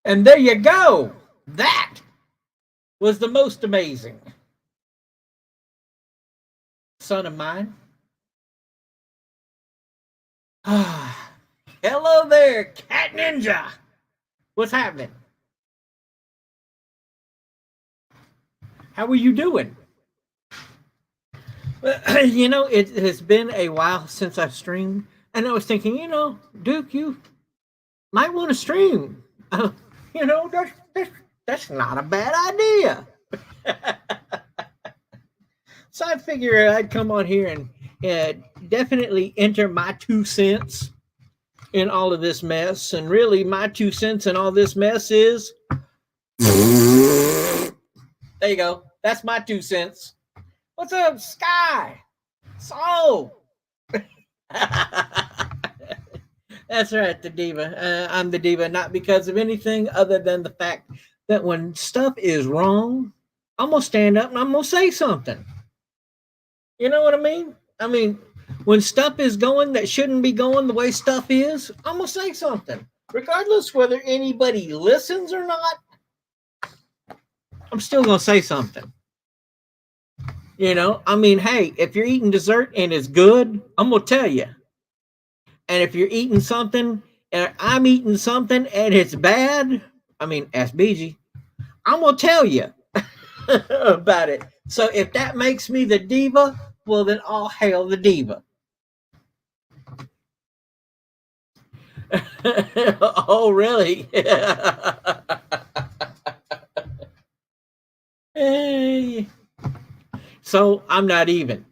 And there you go. That was the most amazing son of mine. Hello there, Cat Ninja. What's happening? How are you doing? You know, it has been a while since I've streamed, and I was thinking, Duke, you might want to stream. You know, that's not a bad idea. So I figure I'd come on here and definitely enter my 2 cents in all of this mess. And really, my 2 cents in all this mess is there you go. That's my 2 cents. What's up, Sky? Soul. That's right, the diva. I'm the diva, not because of anything other than the fact that when stuff is wrong, I'm going to stand up and I'm going to say something. You know what I mean? I mean, when stuff is going that shouldn't be going the way stuff is, I'm going to say something. Regardless whether anybody listens or not, I'm still going to say something. You know, I mean, hey, if you're eating dessert and it's good, I'm going to tell you. And if you're eating something and I'm eating something and it's bad, I mean, ask BG, I'm going to tell you about it. So if that makes me the diva, well, then all hail the diva. Oh, really? Hey. So I'm not even.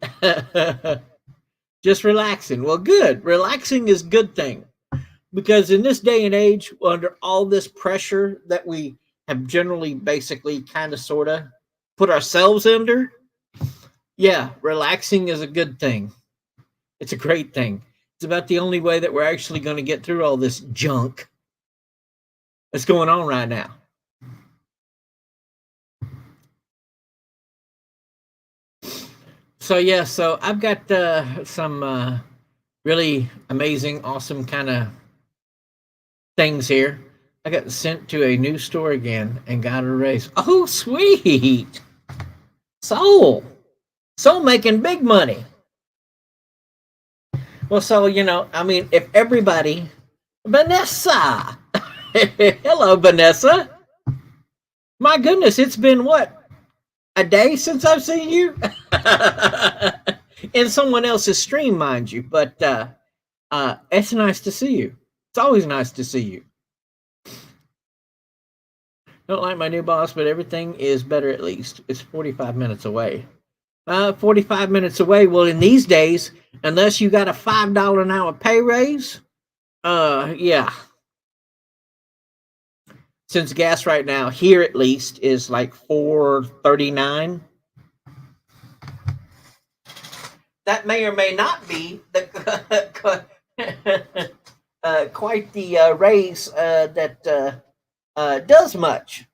Just relaxing. Well, good. Relaxing is a good thing. Because in this day and age, under all this pressure that we have generally basically kind of sort of put ourselves under, yeah, relaxing is a good thing. It's a great thing. It's about the only way that we're actually going to get through all this junk that's going on right now. So yeah, so I've got some really amazing, awesome kind of things here. I got sent to a new store again and got a raise. Oh, sweet. Soul making big money. Well, so, I mean, if everybody, Vanessa, hello, Vanessa. My goodness, it's been what, a day since I've seen you? In someone else's stream, mind you, but it's nice to see you. It's always nice to see you. Don't like my new boss, but everything is better at least. It's 45 minutes away. 45 minutes away. Well, in these days, unless you got a $5 an hour pay raise, yeah. Since gas right now here at least is like $4.39. That may or may not be the quite the raise that does much.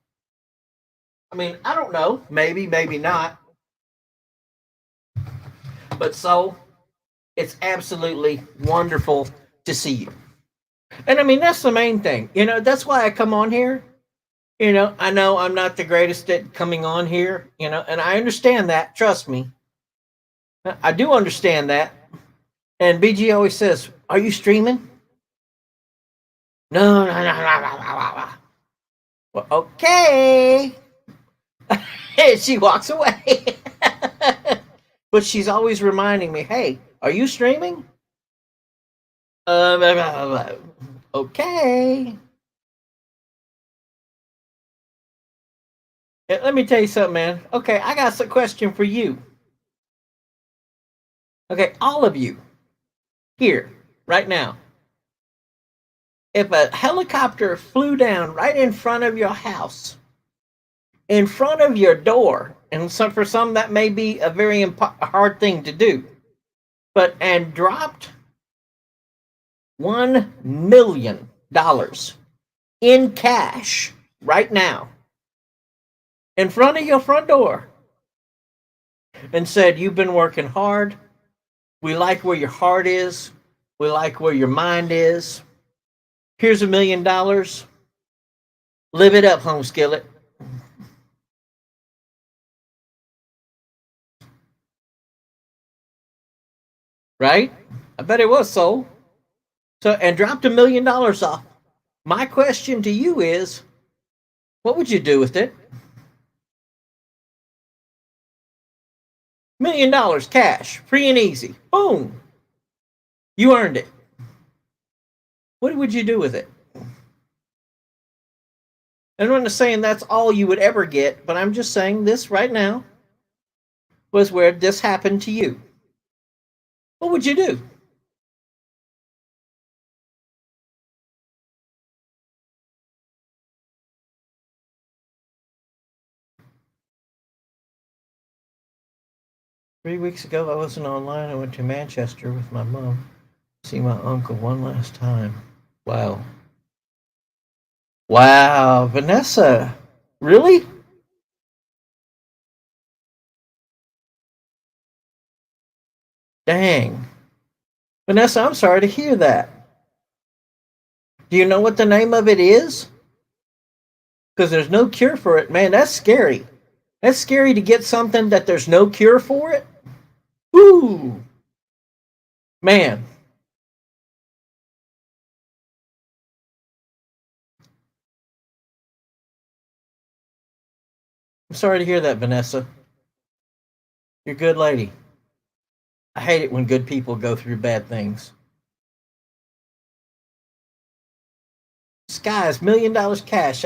I mean, I don't know. Maybe, maybe not. But so, it's absolutely wonderful to see you. And I mean, that's the main thing. That's why I come on here. I know I'm not the greatest at coming on here, and I understand that. Trust me. I do understand that. And BG always says, "Are you streaming?" No, no, no, no, no, no, no. Well, okay. And she walks away. But she's always reminding me, "Hey, are you streaming?" Blah, blah, blah. Okay. Let me tell you something, man. Okay, I got a question for you. Okay, all of you here right now. If a helicopter flew down right in front of your house, in front of your door, and for some that may be a very hard thing to do, and dropped $1 million in cash right now in front of your front door and said, "You've been working hard. We like where your heart is. We like where your mind is. Here's $1 million. Live it up, home skillet." Right? I bet it was so. And dropped $1 million off. My question to you is, what would you do with it? $1 million cash, free and easy. Boom. You earned it. What would you do with it? I'm not saying that's all you would ever get, but I'm just saying this right now was where this happened to you. What would you do? "3 weeks ago, I wasn't online. I went to Manchester with my mom to see my uncle one last time." Wow. Wow, Vanessa. Really? Dang. Vanessa, I'm sorry to hear that. Do you know what the name of it is? Because there's no cure for it. Man, that's scary. That's scary to get something that there's no cure for it. Woo! Man. I'm sorry to hear that, Vanessa. You're a good lady. I hate it when good people go through bad things. Skies, $1 million cash.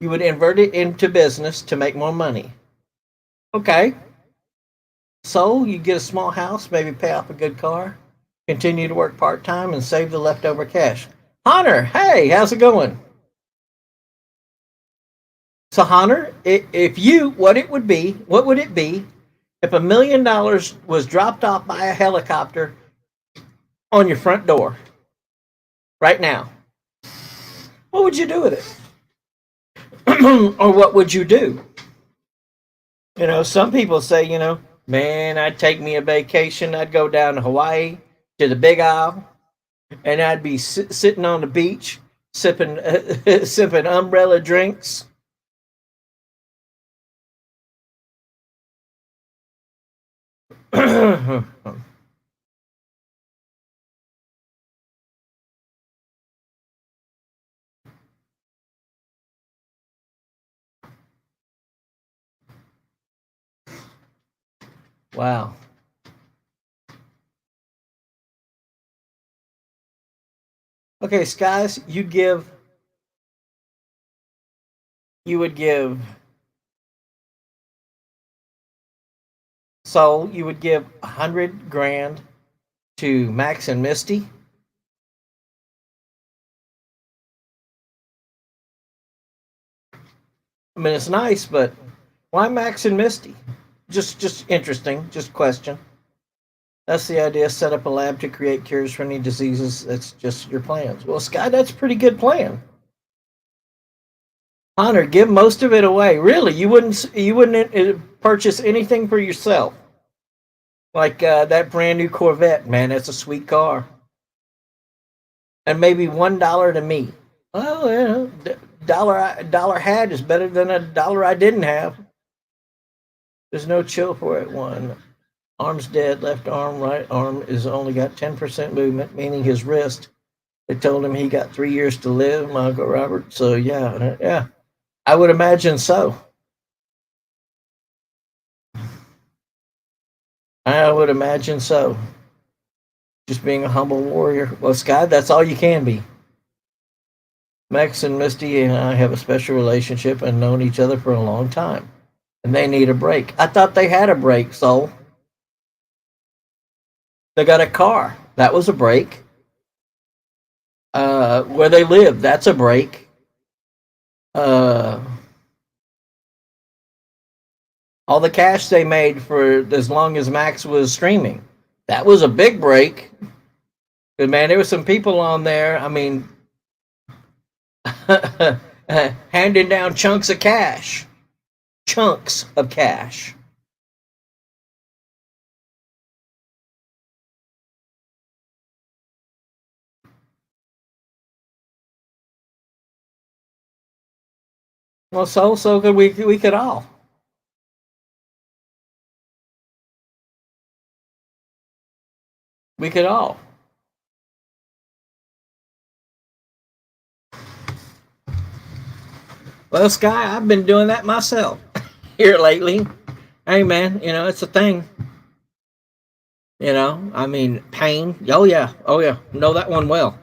You would invert it into business to make more money. Okay. So you get a small house, maybe pay off a good car, continue to work part time, and save the leftover cash. Hunter, hey, how's it going? So Hunter, what would it be if $1 million was dropped off by a helicopter on your front door right now? What would you do with it? Or what would you do? Some people say, man, I'd take me a vacation. I'd go down to Hawaii to the Big Isle, and I'd be sitting on the beach sipping sipping umbrella drinks. Wow. Okay, Skies, you would give so you would give 100 grand to Max and Misty. I mean, it's nice, but why Max and Misty? Just interesting. Just question. That's the idea. Set up a lab to create cures for any diseases. That's just your plans. Well, Sky, that's a pretty good plan. Hunter, give most of it away. Really, you wouldn't purchase anything for yourself, like that brand new Corvette. Man, that's a sweet car. and maybe $1 to me. Well, dollar had is better than a dollar I didn't have. There's no chill for it. One arm's dead, left arm, right arm is only got 10% movement, meaning his wrist. They told him he got 3 years to live, my Uncle Robert. So yeah, I would imagine so. I would imagine so. Just being a humble warrior. Well, Scott, that's all you can be. Max and Misty and I have a special relationship and known each other for a long time. And they need a break. I thought they had a break, Soul. They got a car. That was a break. Where they live, that's a break. All the cash they made for as long as Max was streaming, that was a big break. But man, there were some people on there. I mean, handing down chunks of cash. Chunks of cash. Well, so could we could all. We could all. Well, Sky, I've been doing that myself here lately. Hey, man, it's a thing. I mean, pain. Oh yeah, know that one well.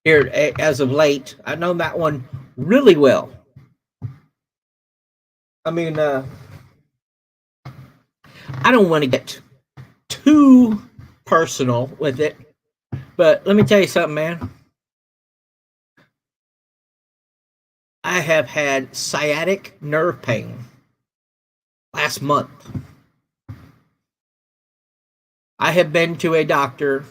Here, as of late, I know that one really well. I mean, I don't want to get too personal with it, but let me tell you something, man. I have had sciatic nerve pain last month. I have been to a doctor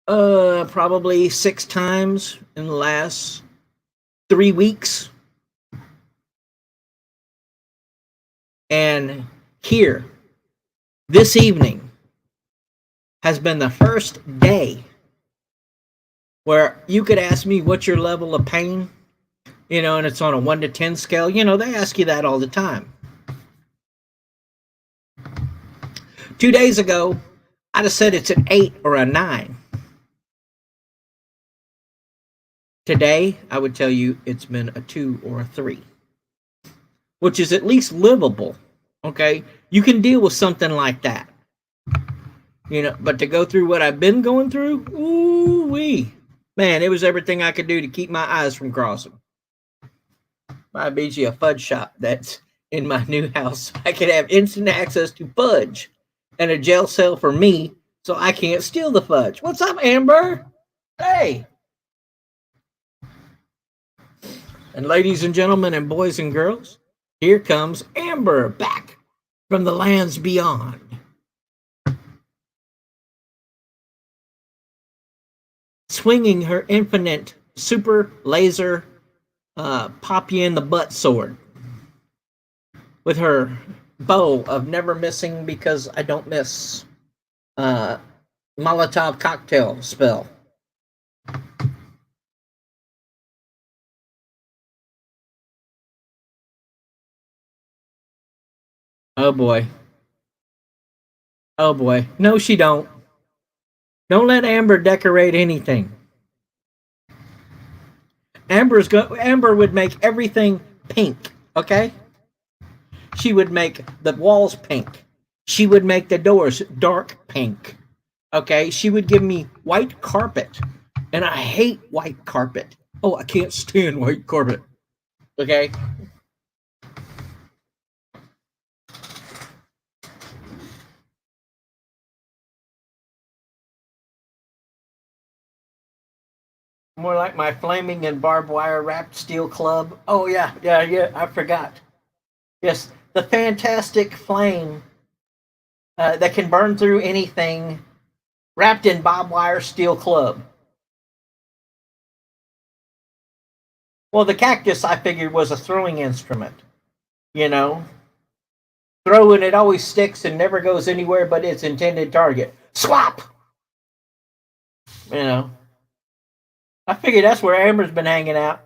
probably 6 times in the last 3 weeks. And here, this evening, has been the first day where you could ask me what's your level of pain, and it's on a 1 to 10 scale. They ask you that all the time. 2 days ago, I'd have said it's an 8 or a 9. Today, I would tell you it's been a 2 or a 3, which is at least livable. Okay, you can deal with something like that. But to go through what I've been going through, ooh wee, man, it was everything I could do to keep my eyes from crossing. I beat you a fudge shop that's in my new house. I could have instant access to fudge and a jail cell for me, so I can't steal the fudge. What's up, Amber? Hey. And ladies and gentlemen and boys and girls, here comes Amber back from the lands beyond. Swinging her infinite super laser pop you in the butt sword with her bow of never missing because I don't miss Molotov cocktail spell. Oh boy. Oh boy. No, she don't. Don't let Amber decorate anything. Amber would make everything pink, okay? She would make the walls pink. She would make the doors dark pink. Okay? She would give me white carpet. And I hate white carpet. Oh, I can't stand white carpet. Okay? More like my flaming and barbed wire wrapped steel club. Oh, yeah, I forgot. Yes, the fantastic flame that can burn through anything wrapped in barbed wire steel club. Well, the cactus I figured was a throwing instrument. Throw and it always sticks and never goes anywhere but its intended target. Swap! You know, I figure that's where Amber's been hanging out.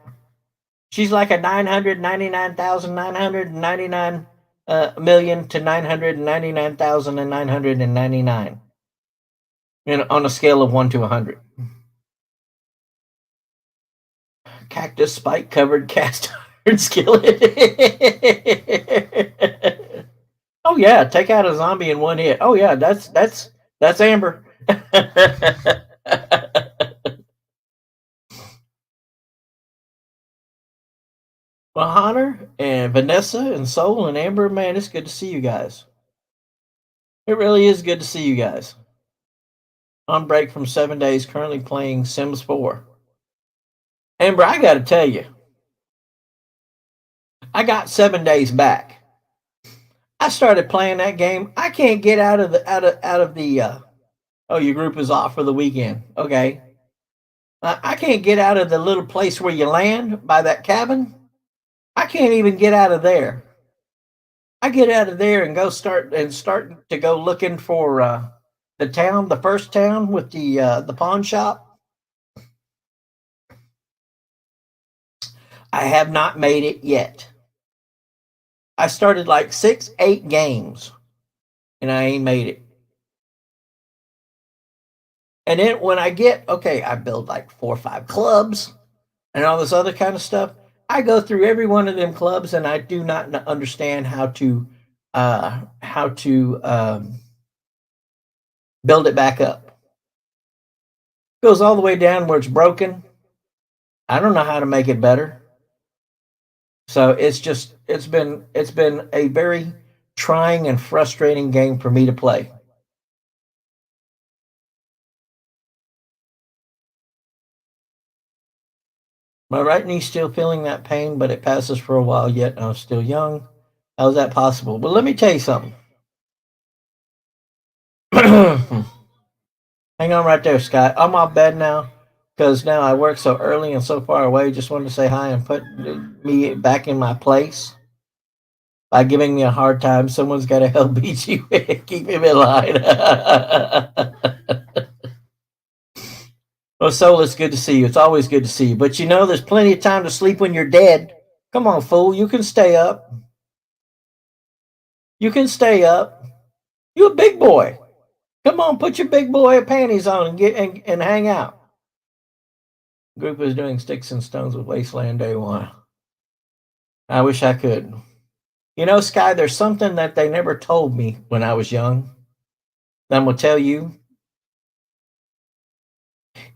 She's like a 999,999 million to 999,999. On a scale of 1 to 100. Cactus spike covered cast iron skillet. Oh yeah, take out a zombie in one hit. Oh yeah, that's Amber. Well, Hunter and Vanessa and Soul and Amber, man, it's good to see you guys. It really is good to see you guys. On break from 7 days, currently playing Sims 4. Amber, I got to tell you, I got 7 days back. I started playing that game. I can't get out of the. Oh, your group is off for the weekend. Okay. I can't get out of the little place where you land by that cabin. I can't even get out of there. I get out of there and start to go looking for the town, the first town with the pawn shop. I have not made it yet. I started like 6-8 games and I ain't made it. And then when I I build like 4 or 5 clubs and all this other kind of stuff. I go through every one of them clubs and I do not understand how to build it back up. Goes all the way down where it's broken. I don't know how to make it better. So it's been a very trying and frustrating game for me to play. My right knee still feeling that pain, but it passes for a while yet. I'm still young. How's that possible? Well, let me tell you something. Hang on right there, Scott. I'm off bed now because now I work so early and so far away. Just wanted to say hi and put me back in my place by giving me a hard time. Someone's got to help beat you. Keep him in line. Well, Soul, it's good to see you. It's always good to see you. But there's plenty of time to sleep when you're dead. Come on, fool. You can stay up. You can stay up. You're a big boy. Come on, put your big boy panties on and get and hang out. Group is doing Sticks and Stones with Wasteland Day 1. I wish I could. Sky, there's something that they never told me when I was young. That I'm going to tell you.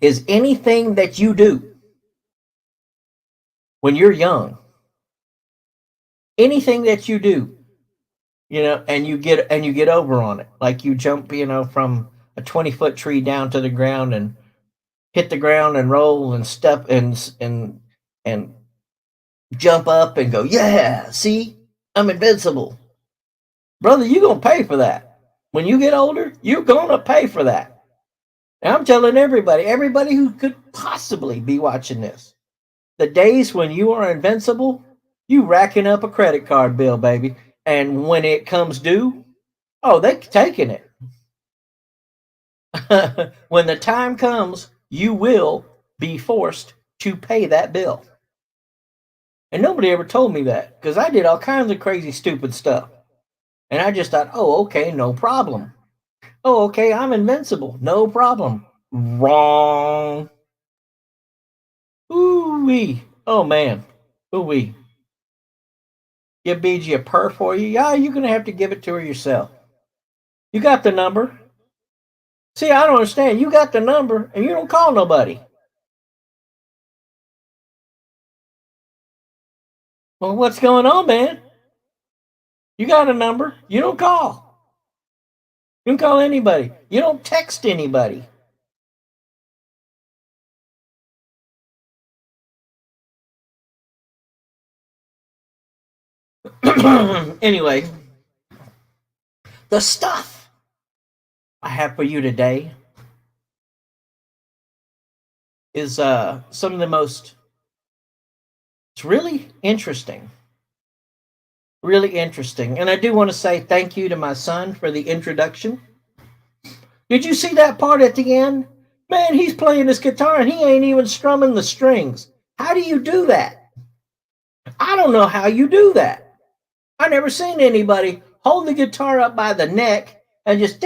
Is anything that you do when you're young, anything that you do, and you get over on it, like you jump, from a 20-foot tree down to the ground and hit the ground and roll and step and jump up and go, yeah, see, I'm invincible. Brother, you're going to pay for that. When you get older, you're going to pay for that. And I'm telling everybody who could possibly be watching this, the days when you are invincible, you racking up a credit card bill, baby. And when it comes due, oh, they're taking it. When the time comes, you will be forced to pay that bill. And nobody ever told me that because I did all kinds of crazy, stupid stuff. And I just thought, oh, okay, no problem. Oh, okay, I'm invincible. No problem. Wrong. Ooh-wee. Oh, man. Ooh-wee. Give BG a purr for you? Yeah, you're going to have to give it to her yourself. You got the number. See, I don't understand. You got the number and you don't call nobody. Well, what's going on, man? You got a number. You don't call. You don't call anybody. You don't text anybody. Anyway, the stuff I have for you today is some of the most, it's really interesting. Really interesting. And I do want to say thank you to my son for the introduction. Did you see that part at the end? Man, he's playing this guitar and he ain't even strumming the strings. How do you do that? I don't know how you do that. I never seen anybody hold the guitar up by the neck and just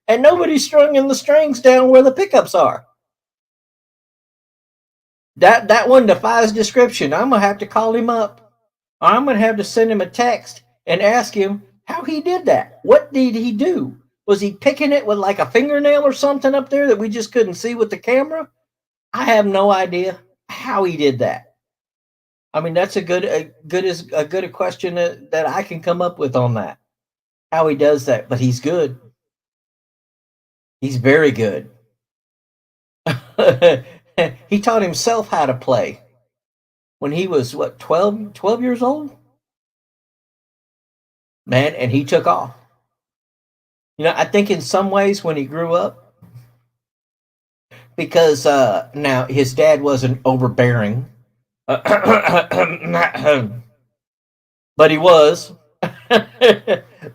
and nobody's stringing the strings down where the pickups are. That one defies description. I'm gonna have to call him up. I'm gonna have to send him a text and ask him how he did that. What did he do? Was he picking it with like a fingernail or something up there that we just couldn't see with the camera? I have no idea how he did that. I mean, that's a good a question that I can come up with on that. How he does that, but he's good. He's very good. He taught himself how to play when he was what 12 years old, man, and he took off. I think in some ways when he grew up, because now his dad wasn't overbearing, but he was.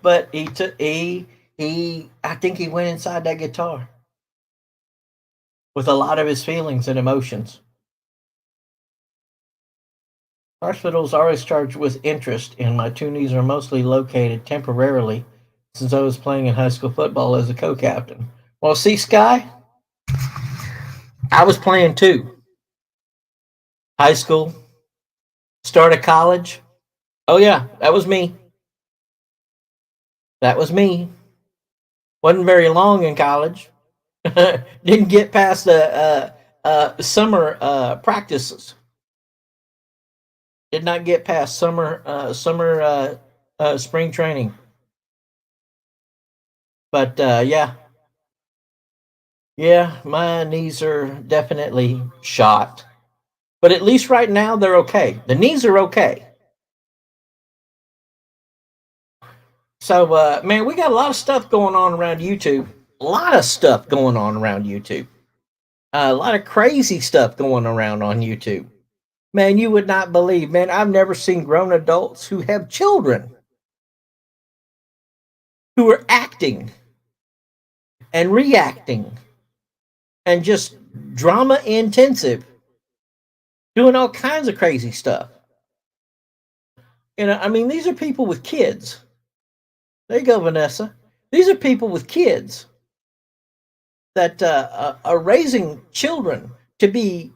But he took he I think he went inside that guitar with a lot of his feelings and emotions. Hospitals always charged with interest, and my two knees are mostly located temporarily since I was playing in high school football as a co-captain. Well, see, Sky, I was playing too. High school, start of college. Oh yeah, that was me. That was me. Wasn't very long in college. Didn't get past the summer practices. Did not get past summer spring training. But yeah, my knees are definitely shot. But at least right now they're okay. The knees are okay. So, man, we got a lot of stuff going on around YouTube. A lot of stuff going on around YouTube. A lot of crazy stuff going around on YouTube. Man, you would not believe, man, I've never seen grown adults who have children who are acting and reacting and just drama intensive, doing all kinds of crazy stuff. I mean, these are people with kids. There you go, Vanessa. These are people with kids that are raising children to be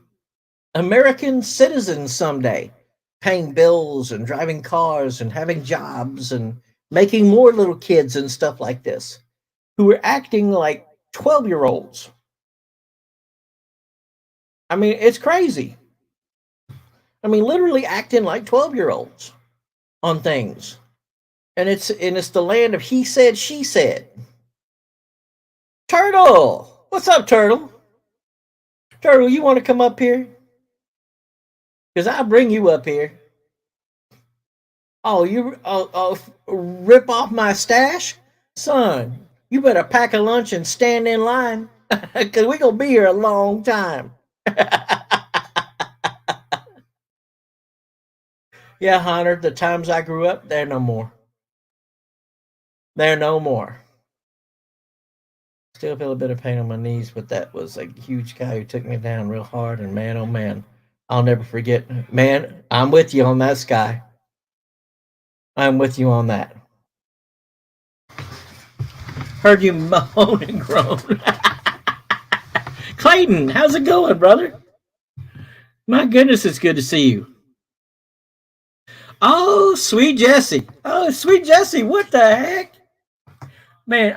American citizens someday, paying bills and driving cars and having jobs and making more little kids and stuff like this, who are acting like 12-year-olds. I mean, it's crazy. I mean, literally acting like 12-year-olds on things. And it's the land of he said, she said. Turtle, what's up, Turtle? Turtle, you want to come up here? Because I'll bring you up here. Oh, you rip off my stash? Son, you better pack a lunch and stand in line. Because we're going to be here a long time. Yeah, Hunter, the times I grew up, they're no more. They're no more. Still feel a bit of pain on my knees, but that was a huge guy who took me down real hard. And man, oh man, I'll never forget. Man, I'm with you on that, Sky. I'm with you on that. Heard you moan and groan. Clayton, how's it going, brother? My goodness, it's good to see you. Oh, sweet Jesse. Oh, sweet Jesse, what the heck? Man,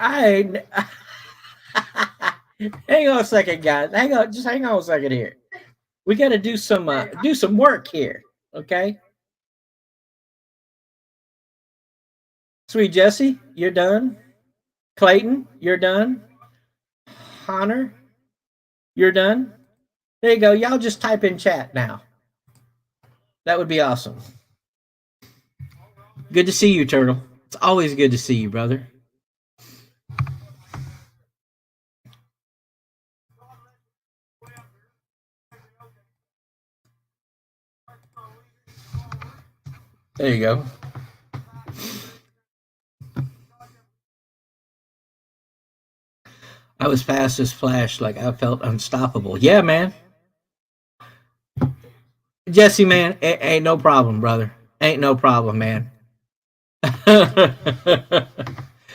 hang on a second, guys. Just hang on a second here. We got to do some work here, okay? Sweet Jesse, you're done. Clayton, you're done. Connor, you're done. There you go. Y'all just type in chat now. That would be awesome. Good to see you, Turtle. It's always good to see you, brother. There you go. I was fast as flash, like I felt unstoppable. Yeah, man. Jesse, man, ain't no problem, brother. Ain't no problem, man.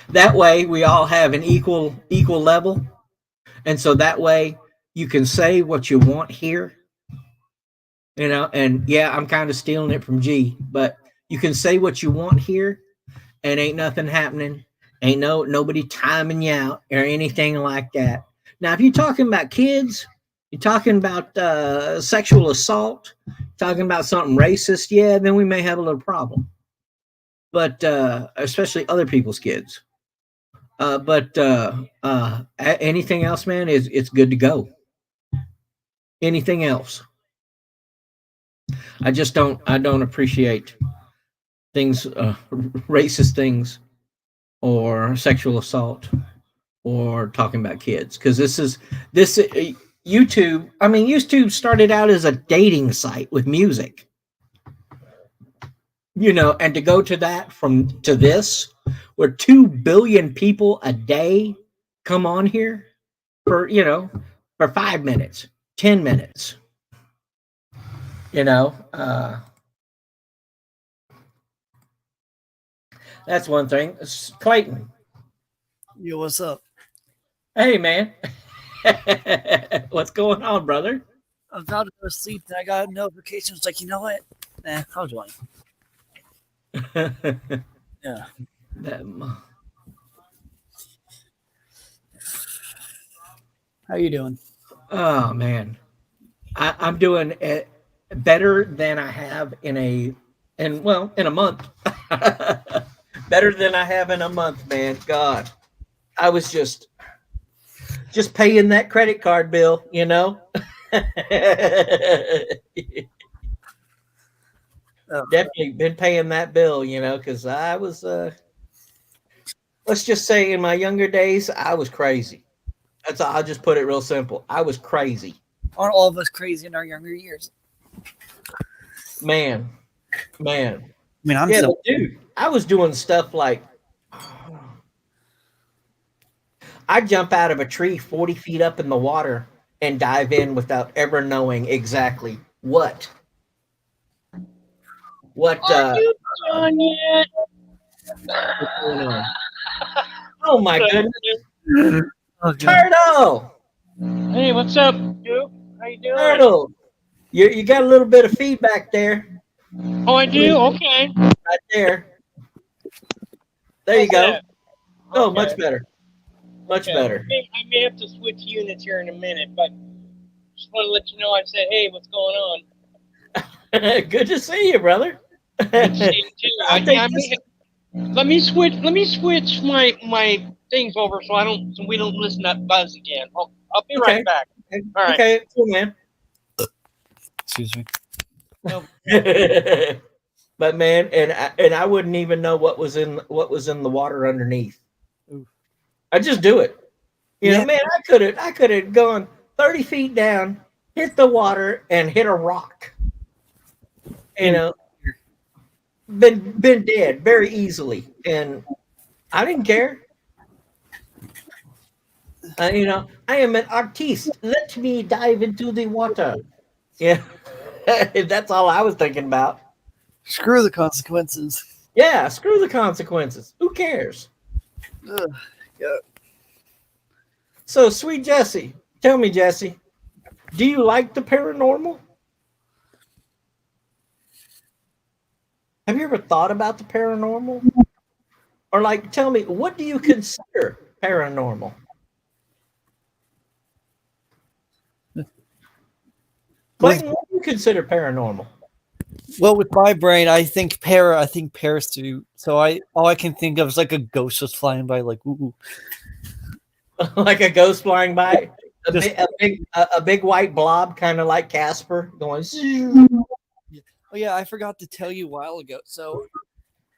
That way we all have an equal level. And so that way you can say what you want here, and yeah, I'm kind of stealing it from G, but you can say what you want here and ain't nothing happening. Ain't nobody timing you out or anything like that. Now, if you're talking about kids, you're talking about sexual assault, talking about something racist, yeah, then we may have a little problem. But especially other people's kids. But anything else, man, it's good to go. Anything else? I don't appreciate things, racist things, or sexual assault, or talking about kids, because this YouTube. I mean, YouTube started out as a dating site with music, and to go to that to this, where 2 billion people a day come on here for 5 minutes, 10 minutes, you know. That's one thing. Clayton. Yo, what's up? Hey, man. What's going on, brother? I was about to go to sleep, and I got a notification. It's like, you know what? I'll join. Yeah. How you doing? Oh, man. I'm doing it better than I have in a month. Better than I have in a month, man. God. I was just paying that credit card bill, Definitely been paying that bill, because I was let's just say in my younger days, I was crazy. I'll just put it real simple. I was crazy. Aren't all of us crazy in our younger years? Man. I mean, I'm still... dude, I was doing stuff like I'd jump out of a tree 40 feet up in the water and dive in without ever knowing exactly what. Are you done yet? What's going on? Oh my goodness. Okay. Turtle! Hey, what's up, Duke? How you doing? Turtle! You got a little bit of feedback there. Oh, I do? Okay. Right there. There you go. Okay. Oh, much better. Much Okay. better. I may have to switch units here in a minute, but just want to let you know I said, hey, what's going on? Good to see you, brother. Good to see you too. Let me switch my things over so we don't listen to that buzz again. I'll be right back. All right. Okay, cool, man. Excuse me. But man, and I wouldn't even know what was in the water underneath. Oof. I just do it. Yeah. Man, I could have gone 30 feet down, hit the water, and hit a rock. Been dead very easily, and I didn't care. I am an artiste. Let me dive into the water. Yeah, that's all I was thinking about. Screw the consequences. Yeah, screw the consequences. Who cares? Yeah. So, sweet Jesse, tell me, Jesse, do you like the paranormal? Have you ever thought about the paranormal? Or tell me, what do you consider paranormal? Clayton, what do you consider paranormal? Well, with my brain, I think Paris too. So all I can think of is like a ghost just flying by, like ooh. Like a ghost flying by, a big white blob, kind of like Casper, going. Oh yeah, I forgot to tell you a while ago. So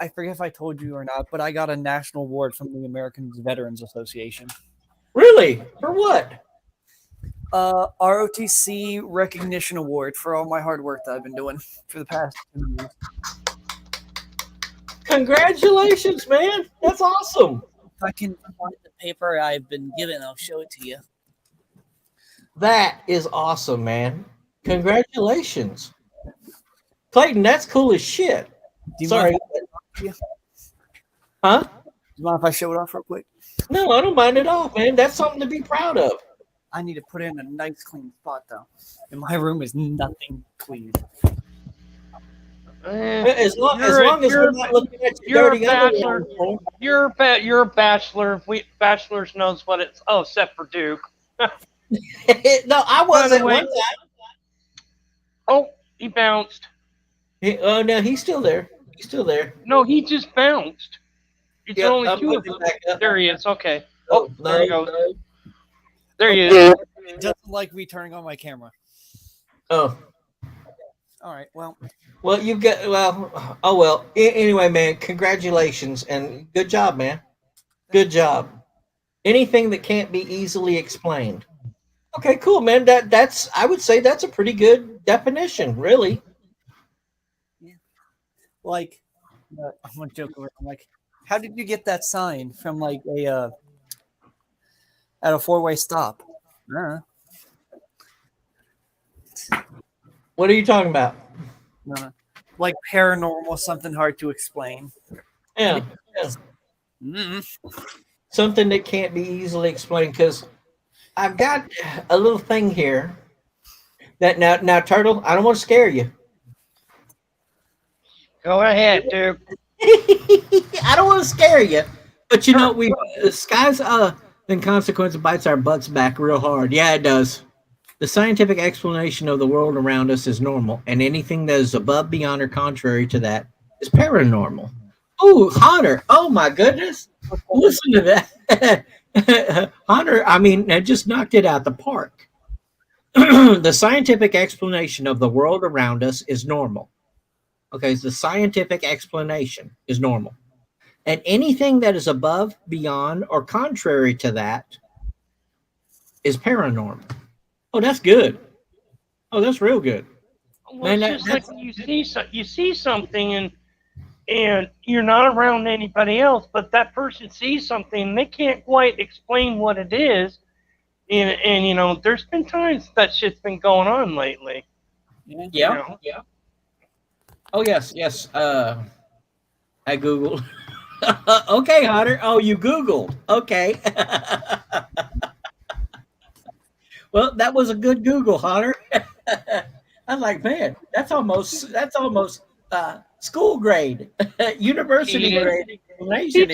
I forget if I told you or not, but I got a national award from the American Veterans Association. Really? For what? ROTC recognition award for all my hard work that I've been doing for the past 2 years. Congratulations, man! That's awesome. I can find the paper I've been given, I'll show it to you. That is awesome, man. Congratulations. Clayton, that's cool as shit. Do you Sorry. mind if Huh? Do you mind if I show it off real quick? No, I don't mind at all, man. That's something to be proud of. I need to put it in a nice clean spot though. And my room is nothing clean. As long as you're we're not looking at your dirty bachelor. underwear. You're a bachelor. We bachelors knows what it's. Oh, except for Duke. No, I wasn't way- one time. Oh, he bounced. Oh no, he's still there. He's still there. No, he just bounced. It's Yeah, only I'm two of putting them. it back up. There he is. Okay. Oh, there he goes. no. There he is. It doesn't like me turning on my camera. Oh. All right, well, Well, you've got oh well. Anyway, man, congratulations and good job, man. Good job. Anything that can't be easily explained. Okay, cool, man. That's I would say that's a pretty good definition, really. like, I'm gonna joke over. I'm like, how did you get that sign from like a at a 4-way stop? What are you talking about? Like paranormal, something hard to explain. Yeah. Something that can't be easily explained because I've got a little thing here that now Turtle, I don't want to scare you. Go ahead, Duke. I don't want to scare you, but you know we skies then consequence bites our butts back real hard. Yeah, it does. The scientific explanation of the world around us is normal, and anything that is above, beyond, or contrary to that is paranormal. Oh, Hunter! Oh my goodness! Listen to that, Hunter. I mean, that just knocked it out the park. The scientific explanation of the world around us is normal. Okay, so the scientific explanation is normal. And anything that is above, beyond, or contrary to that is paranormal. Oh, that's good. Oh, that's real good. Well, Man, it's just like when you see something and you're not around anybody else, but that person sees something and they can't quite explain what it is. And you know, there's been times that shit's been going on lately. Yeah. You know? Yeah. Oh yes. I Googled. Okay, Hunter. Oh, you Googled. Okay. Well, that was a good Google, Hunter. I'm like, man, that's almost school grade, university grade explanation.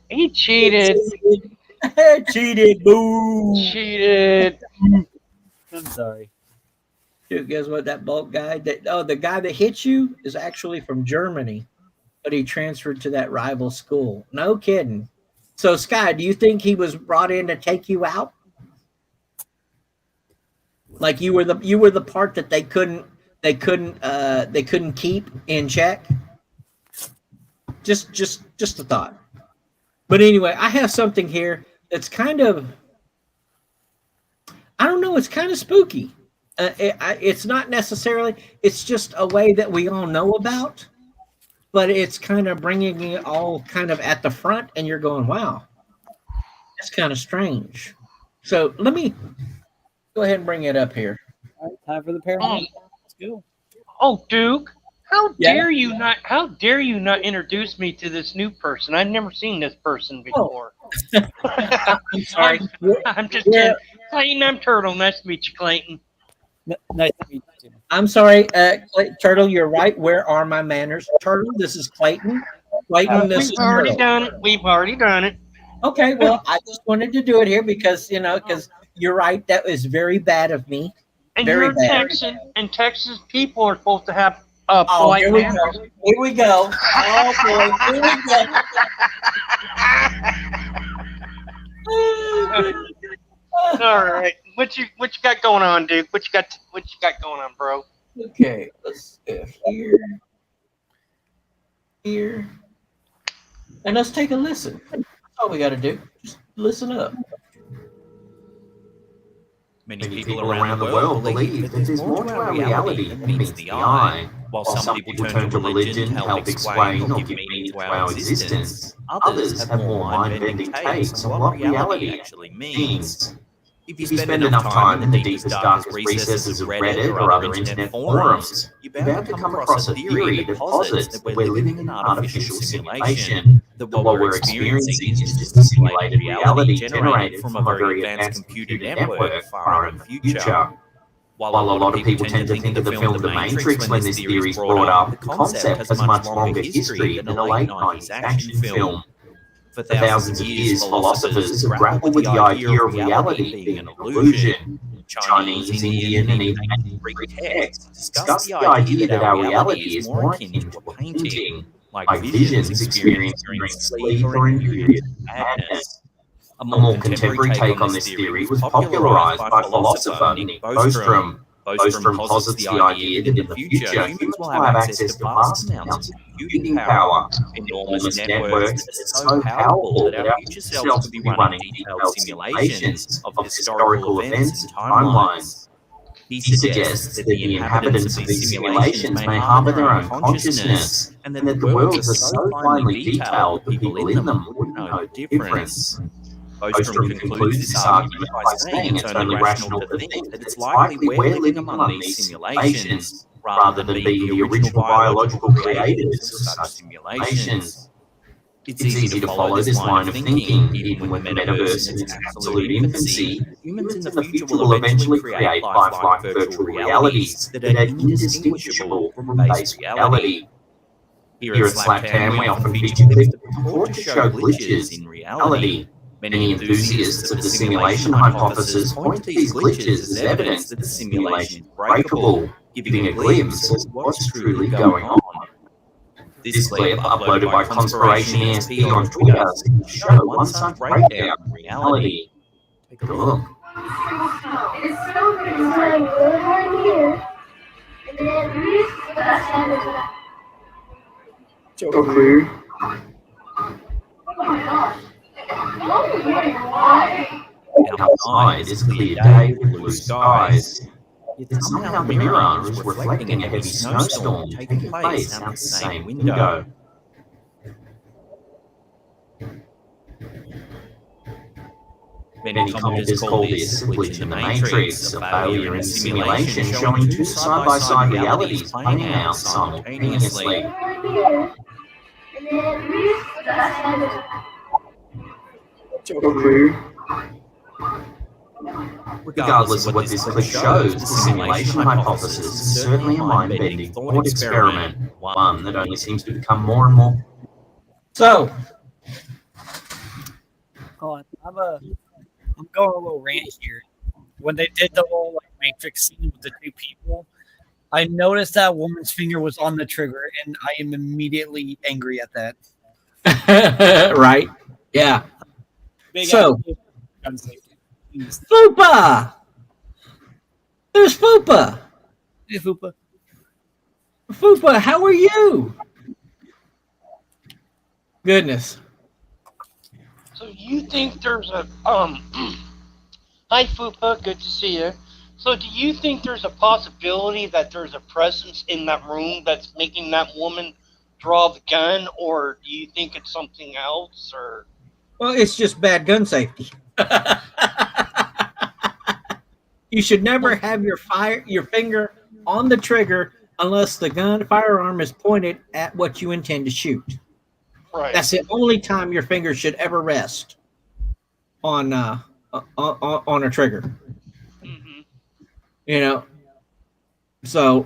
He cheated. Cheated. Boo. Cheated. I'm sorry. Dude, guess what? That bulk guy the guy that hit you is actually from Germany, but he transferred to that rival school. No kidding. So, Sky, do you think he was brought in to take you out? Like you were the part that they couldn't keep in check. Just a thought. But anyway, I have something here that's kind of, I don't know, it's kind of spooky. It's not necessarily, it's just a way that we all know about, but it's kind of bringing it all kind of at the front, and you're going, wow, that's kind of strange. So let me go ahead and bring it up here. All right, time for the paranormal. Let's go. Oh, Duke, how dare you not introduce me to this new person? I've never seen this person before. I'm sorry. I'm just kidding. Clayton, I'm Turtle. Nice to meet you, Clayton. Nice to meet you. I'm sorry, Turtle, you're right. Where are my manners? Turtle, this is Clayton. Clayton, this is We've already Turtle. done it. We've already done it. Okay, well, I just wanted to do it here because you're right. That was very bad of me. And Very you're bad. Texan, and Texas people are supposed to have Oh, polite here we manners. go. Here we go. Oh, boy. Here we go. All right, what you got going on, Duke? What you got going on, bro? Okay, let's go here, and let's take a listen. That's all we got to do. Just listen up. Many people around the world believe that there's more to our reality than meets the eye. While some people turn to religion to help explain or give meaning to our existence, others have more mind-bending takes on what reality actually means. If you spend enough time in the deepest, darkest recesses of Reddit or other internet forums, you're bound to come across a theory that posits that we're living in an artificial simulation, that what we're experiencing is just a simulated reality generated from a very advanced computer network far in the future. While a lot of people tend to think of the film The Matrix when this theory is brought up, the concept has a much longer history than a late 90s action film. For thousands of years, philosophers have grappled with the idea of reality being an illusion. Chinese, Indian, and even ancient Greek texts discuss the idea that our reality is more akin to a painting, like visions experienced during sleep or in periods of madness. A more contemporary take on this theory was popularized by philosopher Nick Bostrom. Bostrom posits the idea that in the future, humans will have access to vast amounts of computing power, enormous networks that are so powerful that our future selves will be running detailed simulations of historical events and timelines. He suggests that the inhabitants of these simulations may harbor their own consciousness, and that the worlds are so finely detailed that people in them wouldn't know the difference. Bostrom concludes this argument by saying it's only rational to think that it's likely we're living among these simulations, rather than being the original biological creators of such simulations. It's easy to follow this line of thinking, even with the metaverse in its absolute infancy. Humans in the future will eventually create lifelike virtual realities that are indistinguishable from base reality. Here at Slaptown, we often feature clips that purport to show glitches in reality. Many enthusiasts of the simulation hypothesis point to these glitches as evidence that the simulation is breakable, giving a glimpse of what's truly going on. This clip, uploaded by Conspiration ESP on Twitter, seems to show one such breakdown in reality. Take a look. It's so good to find really hard here. And then reach the side of that. So clear. Oh my gosh. Oh my God. Outside is a clear day with blue skies. Yet somehow the mirror is reflecting a heavy snowstorm taking place out the same window. Many commenters call this a glitch in the Matrix, a failure in the simulation showing two side-by-side realities playing out simultaneously. Right here. And then reach the side of that. clear. Regardless of what this clip shows, the simulation hypothesis is certainly a mind-bending thought experiment, one that only seems to become more and more. So, hold on. I'm going a little rant here. When they did the whole Matrix scene with the two people, I noticed that woman's finger was on the trigger, and I am immediately angry at that. right? Yeah. Big So- gun safety. Please. Fupa! There's Fupa! Hey, Fupa. Fupa, how are you? Goodness. So you think there's a hi Fupa, good to see you. So do you think there's a possibility that there's a presence in that room that's making that woman draw the gun, or do you think it's something else, or? Well, it's just bad gun safety. You should never have your finger on the trigger unless the firearm is pointed at what you intend to shoot. Right. That's the only time your finger should ever rest on a trigger. Mm-hmm. You know. So,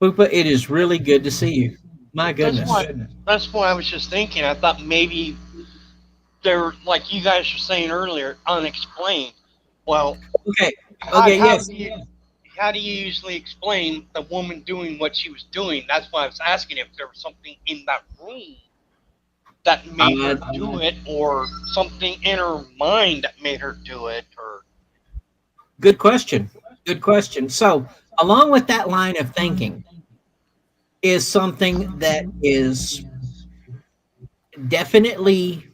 Fupa, it is really good to see you. My goodness. That's what I was just thinking. I thought maybe they're, like you guys were saying earlier, unexplained. Well, Okay. how Yes. do you usually explain the woman doing what she was doing? That's why I was asking if there was something in that room that made her do it, or something in her mind that made her do it, or. Good question. Good question. So, along with that line of thinking is something that is definitely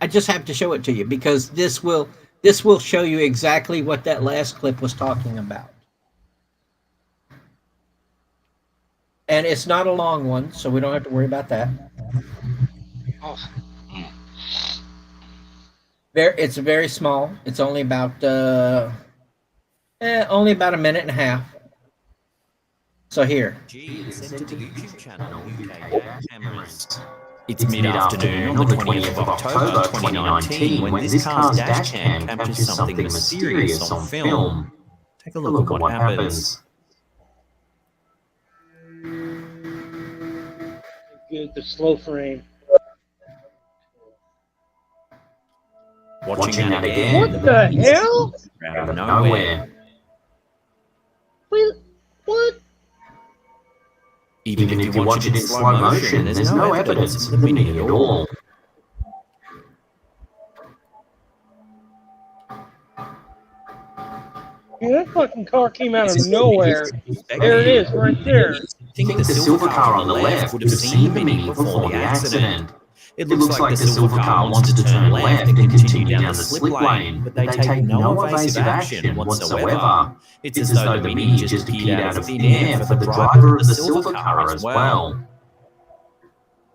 I just have to show it to you because this will show you exactly what that last clip was talking about. And it's not a long one, so we don't have to worry about that. It's very small. It's only about a minute and a half. So here. It's mid-afternoon on the 20th of October 2019 when this car's dash cam captures something mysterious on film. Take a look at what happens. Good, the slow frame. Watching that again. What the hell? Out of nowhere. Wait, what? Even if you watch it in slow motion, there's no evidence of the mini at all. Dude, that fucking car came out of nowhere. There it is, right there. I think the silver car on the left would have seen the mini before the accident. It looks like the silver car wanted to turn left and continue down the slip lane, but they take no evasive action whatsoever. It's as though the mini just appeared out of thin air for the driver of the silver car as well.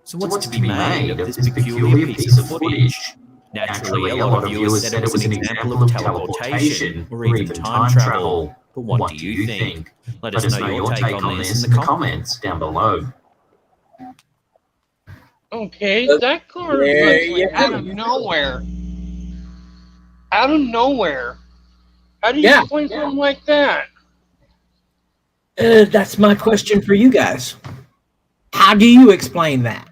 So what's to be made of this peculiar piece of footage? Naturally, a lot of viewers said it was an example of teleportation or even time travel. But what do you think? Let us know your take on this in the comments down below. Okay, that car looks like out of nowhere. Out of nowhere. How do you explain something like that? That's my question for you guys. How do you explain that?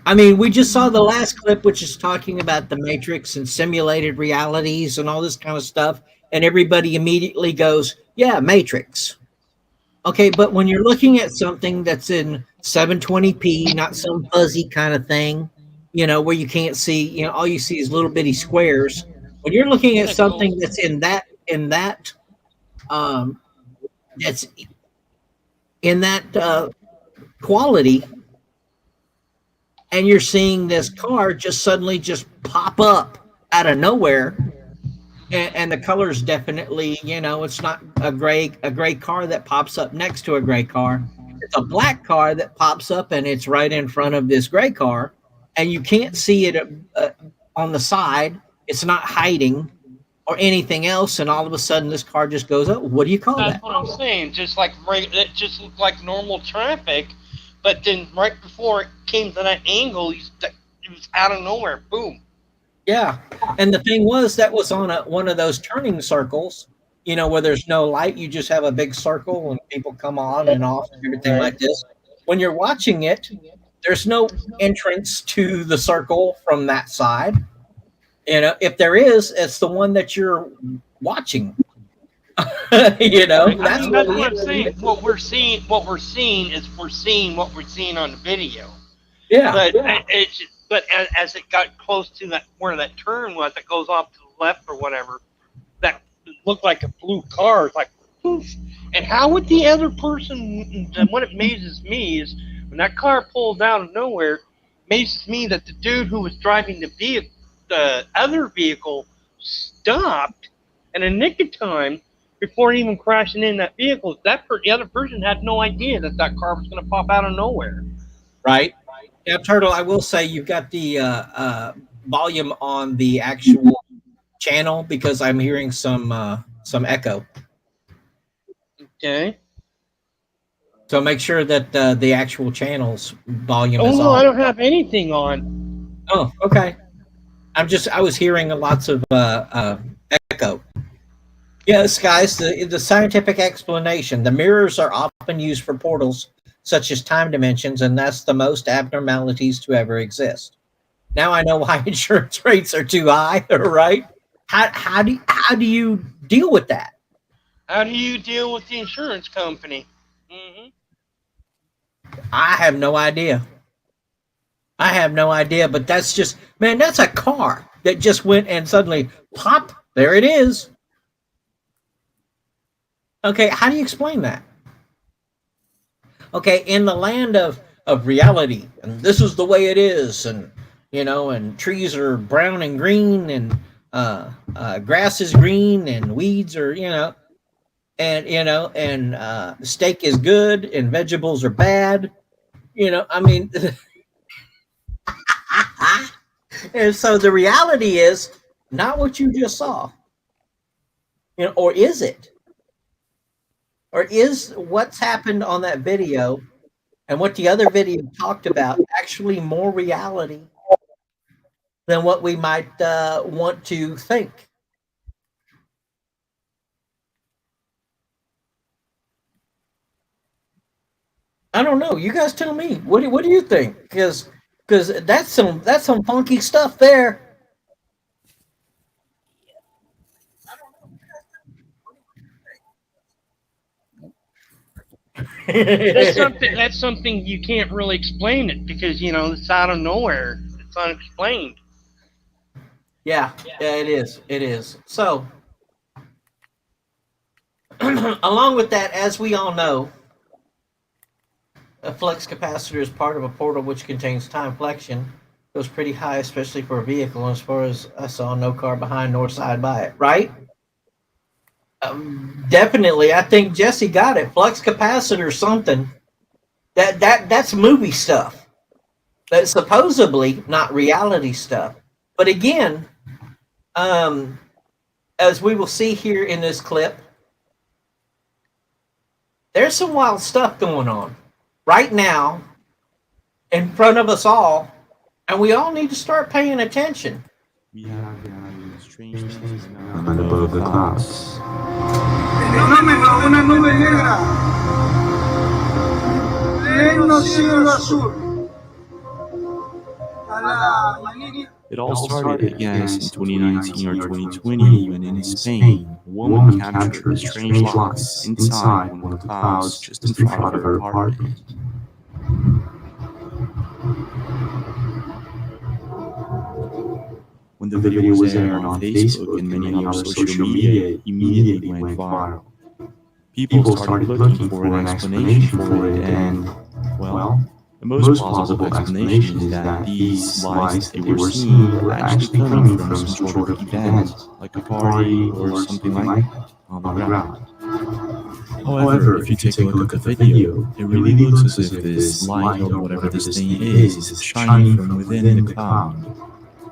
I mean, we just saw the last clip, which is talking about the Matrix and simulated realities and all this kind of stuff, and everybody immediately goes, yeah, Matrix. Okay, but when you're looking at something that's in 720p, not some fuzzy kind of thing, you know, where you can't see, you know, all you see is little bitty squares. When you're looking at something that's in that quality, and you're seeing this car just suddenly just pop up out of nowhere, and the color's definitely, you know, it's not a gray car that pops up next to a gray car. It's a black car that pops up and it's right in front of this gray car, and you can't see it on the side. It's not hiding or anything else, and all of a sudden this car just goes up. What do you call that? That's what I'm saying. Just like it just looked like normal traffic, but then right before it came to that angle, it was out of nowhere. Boom. Yeah, and the thing was that was on one of those turning circles, you know, where there's no light. You just have a big circle and people come on and off and everything like this. When you're watching it, there's no entrance to the circle from that side. You know, if there is, it's the one that you're watching. You know, that's what I'm saying. What we're seeing what we're seeing on the video. Yeah. But as it got close to that where that turn was, that goes off to the left or whatever, that looked like a blue car. It's like poof. And how would the other person? And what amazes me is when that car pulled out of nowhere, amazes me that the dude who was driving the other vehicle stopped in a nick of time before even crashing in that vehicle. The other person had no idea that car was going to pop out of nowhere. Right. Now, Turtle, I will say you've got the volume on the actual channel because I'm hearing some echo. Okay. So make sure that the actual channel's volume is on. Oh, no, I don't have anything on. Oh, okay. I was hearing lots of echo. Yes, guys, the scientific explanation. The mirrors are often used for portals such as time dimensions, and that's the most abnormalities to ever exist. Now I know why insurance rates are too high, right? How do you deal with that? How do you deal with the insurance company? Mm-hmm. I have no idea. But that's just, man, that's a car that just went and suddenly pop, there it is. Okay, how do you explain that? Okay, in the land of reality, and this is the way it is, and and trees are brown and green, and grass is green, and weeds are, and steak is good, and vegetables are bad. I mean, and so the reality is not what you just saw, or is it? Or is what's happened on that video and what the other video talked about actually more reality than what we might want to think? I don't know. You guys tell me. What do you think? Because that's some funky stuff there. That's something you can't really explain it because it's out of nowhere. It's unexplained. Yeah, it is. So, along with that, as we all know, a flux capacitor is part of a portal which contains time flexion. Goes pretty high, especially for a vehicle. And as far as I saw, no car behind nor side by it. Right? Definitely. I think Jesse got it. Flux capacitor, something. That's movie stuff. That's supposedly not reality stuff. But again, as we will see here in this clip, there's some wild stuff going on right now in front of us all, and we all need to start paying attention. We have strange things above the clouds. Una nube negra en el cielo azul. It all started, I guess, in 2019 or 2020 when in Spain, a woman captured a strange box inside one of the clouds just in front of her apartment. When the video was aired on Facebook and many other social media, it immediately went viral. People started looking for an explanation for it, and, well, the most plausible explanation is that these lights that they were seeing were actually coming from some sort of event, like a party or something like that, on the ground. However, if you take a look at the video, it really looks as if this light or whatever this thing is shining from within the cloud,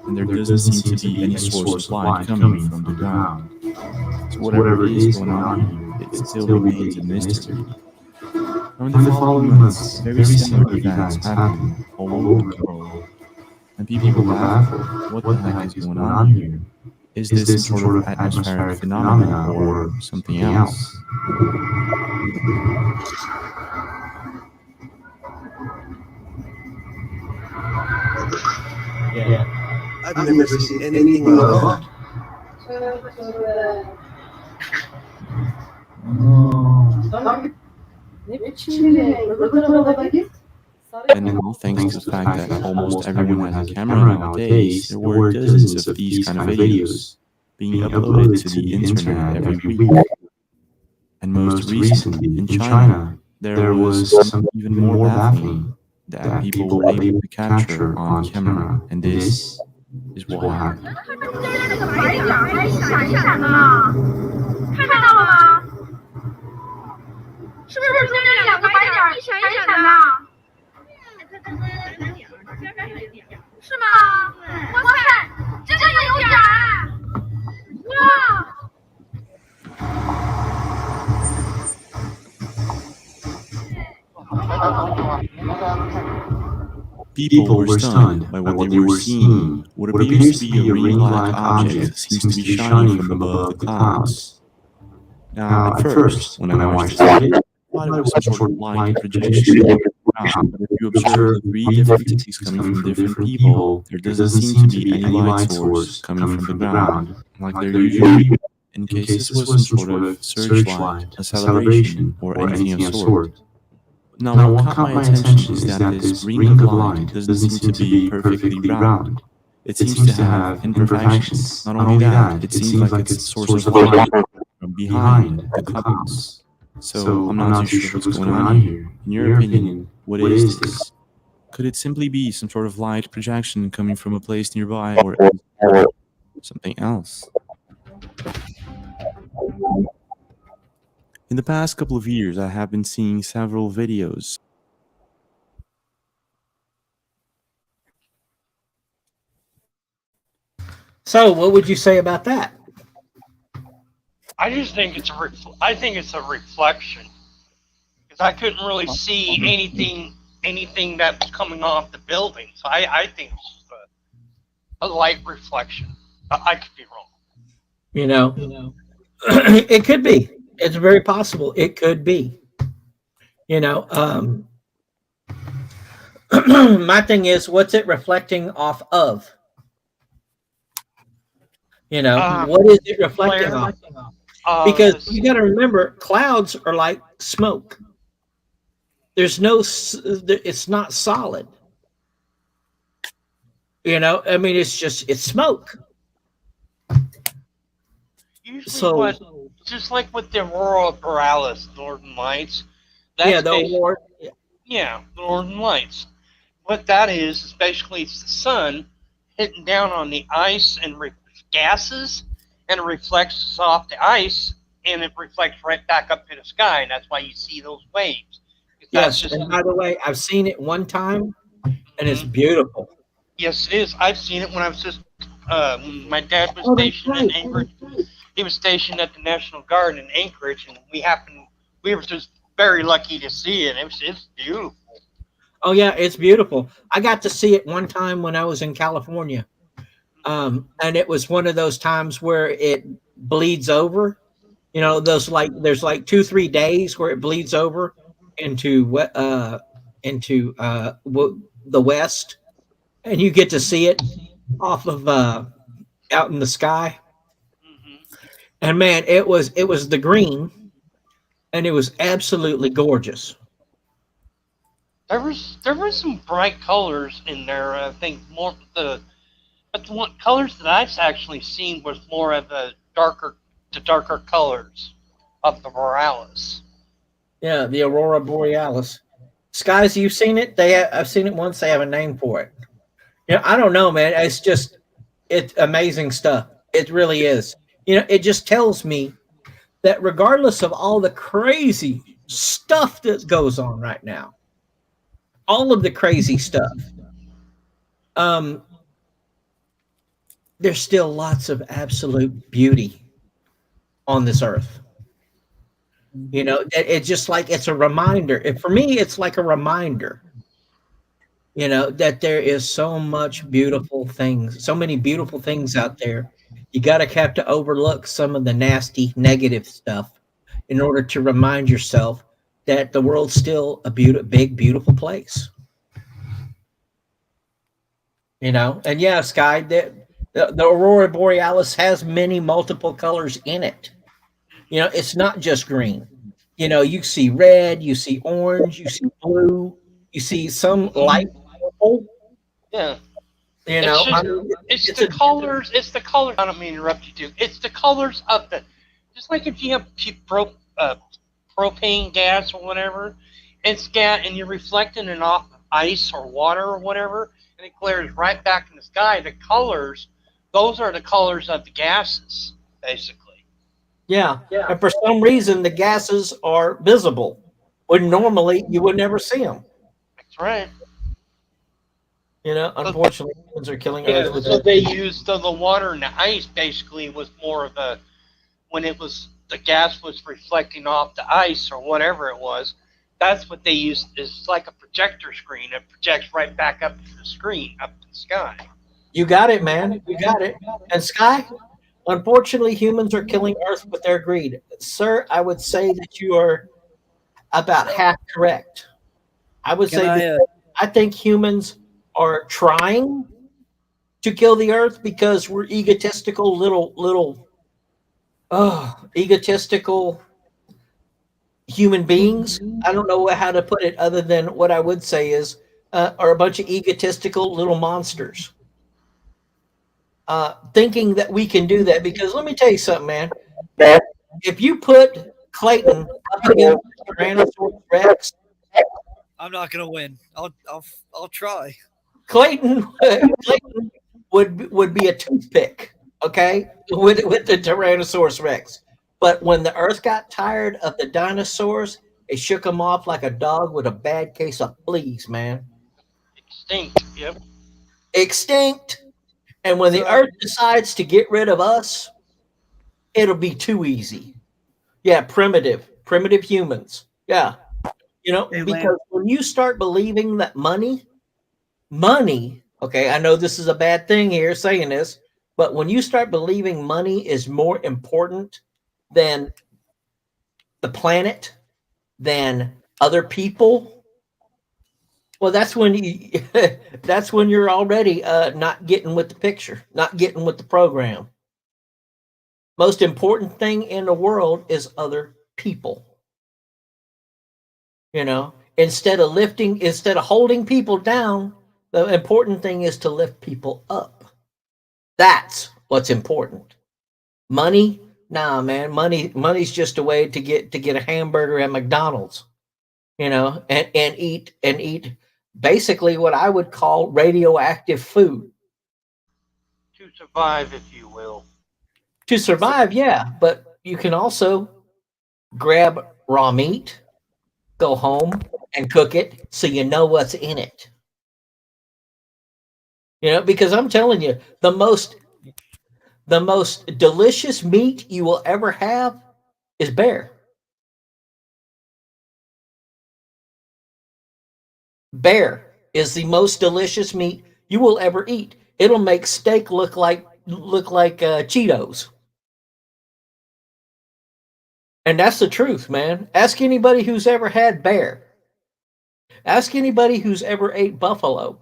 and there doesn't seem to be any source of light coming from the ground. So whatever is going on here, it still remains a mystery. Now in the following months, very similar events happen all over the world, and people were baffled. What the heck is going on here? Is this some sort of atmospheric phenomena or something else? Yeah. I've never seen anything like that. And in all thanks to the fact that almost everyone has a camera nowadays, there were dozens of these kind of videos being uploaded to the internet every week. And most recently, in China, there was something even more baffling that people were able to capture on camera. And this is what happened. People were stunned by what they were seeing. What appears to be a ring-like object seems to be shining from above the clouds. Now, at first, when I watched this video, I thought it was some sort of light projection. But if you observe the three different things coming from different people, there doesn't seem to be any light source coming from the ground, like there usually is, in case this was some sort of searchlight, a celebration, or anything of sort. Now, what caught my attention is that this ring of light doesn't seem to be perfectly round. It seems to have imperfections. Not only that, it seems like it's a source of light from behind the clouds. So, I'm not too sure what's going on here. In your opinion, what is this? could it simply be some sort of light projection coming from a place nearby, or something else? In the past couple of years, I have been seeing several videos. So, what would you say about that? I just think it's I think it's a reflection, because I couldn't really see anything that was coming off the building. So I think it's just a light reflection. I could be wrong. You know, it could be. It's very possible. It could be. You know, my thing is, what's it reflecting off of? You know, what is it reflecting off of? Because you got to remember, clouds are like smoke. There's no, it's not solid. You know, I mean, it's smoke. Usually, just like with the Aurora Borealis, Northern Lights. Yeah, the Aurora. Yeah, the Northern Lights. What that is basically it's the sun hitting down on the ice and gases, and it reflects off the ice, and it reflects right back up to the sky, and that's why you see those waves. Yes, and by the way, I've seen it one time, and it's beautiful. Yes, it is. I've seen it when I was just when my dad was stationed in Anchorage. He was stationed at the National Guard in Anchorage, and we were just very lucky to see it. It's beautiful. Oh yeah, it's beautiful. I got to see it one time when I was in California, and it was one of those times where it bleeds over. You know, there's like 2-3 days where it bleeds over into the west, and you get to see it off of out in the sky. And man, it was the green, and it was absolutely gorgeous. There was some bright colors in there. I think more but the colors that I've actually seen was more of the darker colors of the Borealis. Yeah, the Aurora Borealis. Skies, you've seen it? I've seen it once. They have a name for it. You know, I don't know, man. It's amazing stuff. It really is. You know, it just tells me that regardless of all the crazy stuff that goes on right now, all of the crazy stuff, there's still lots of absolute beauty on this earth. You know, it's just like it's a reminder. For me, it's like a reminder, you know, that there is so many beautiful things out there. You got to have to overlook some of the nasty, negative stuff in order to remind yourself that the world's still a big, beautiful place. You know, and yeah, Sky, the Aurora Borealis has many multiple colors in it. You know, it's not just green. You know, you see red, you see orange, you see blue, you see some light purple. Yeah. You know, it's the colors. It's the colors. I don't mean to interrupt you, too. It's the colors of just like if you have propane gas or whatever, and you're reflecting it off of ice or water or whatever, and it glares right back in the sky. The colors, those are the colors of the gases, basically. Yeah. And for some reason, the gases are visible when normally you would never see them. That's right. You know, unfortunately, humans are killing Earth with so they used the water and the ice basically was more of when the gas was reflecting off the ice or whatever it was, that's what they used. It's like a projector screen. It projects right back up to the screen, up to the sky. You got it, man. You got it. And Sky, unfortunately, humans are killing Earth with their greed. Sir, I would say that you are about half correct. I would say I think humans are trying to kill the Earth because we're egotistical egotistical human beings. I don't know how to put it other than what I would say is are a bunch of egotistical little monsters. Thinking that we can do that, because let me tell you something, man. If you put Clayton up against Tyrannosaurus Rex, I'm not gonna win. I'll try. Clayton would be a toothpick, okay, with the Tyrannosaurus Rex. But when the Earth got tired of the dinosaurs, it shook them off like a dog with a bad case of fleas, man. Extinct. Yep. Extinct. And when the Earth decides to get rid of us, it'll be too easy. Yeah, primitive humans. Yeah. Because when you start believing that money, okay, I know this is a bad thing here saying this, but when you start believing money is more important than the planet, than other people, well, that's when you're already not getting with the picture, not getting with the program. Most important thing in the world is other people. Instead of holding people down, the important thing is to lift people up. That's what's important. Money, nah, man. Money's just a way to get a hamburger at McDonald's, and eat basically what I would call radioactive food. To survive, if you will. To survive, yeah, but you can also grab raw meat, go home and cook it so you know what's in it. Because I'm telling you, the most delicious meat you will ever have is bear. Bear is the most delicious meat you will ever eat. It'll make steak look like Cheetos. And that's the truth, man. Ask anybody who's ever had bear. Ask anybody who's ever ate buffalo.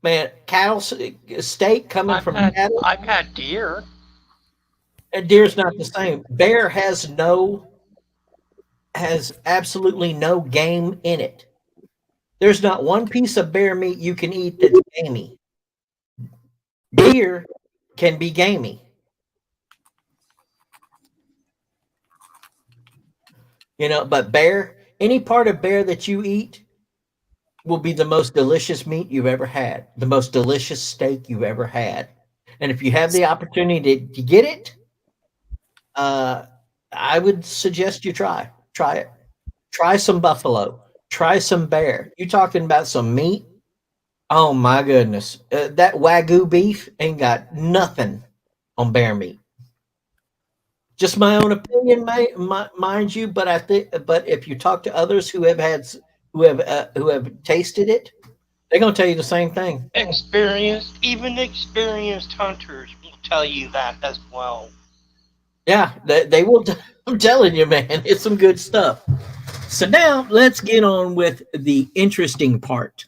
Man, cattle steak coming from cattle. I've had deer. And deer's not the same. Bear has absolutely no game in it. There's not one piece of bear meat you can eat that's gamey. Deer can be gamey. But bear, any part of bear that you eat will be the most delicious meat you've ever had, the most delicious steak you've ever had. And if you have the opportunity to get it, I would suggest you try it. Try some buffalo, try some bear. You talking about some meat? Oh my goodness. That Wagyu beef ain't got nothing on bear meat. Just my own opinion, mind you, but if you talk to others who have tasted it, they're gonna tell you the same thing. Even experienced hunters will tell you that as well. Yeah, they will. I'm telling you, man, it's some good stuff. So now let's get on with the interesting part.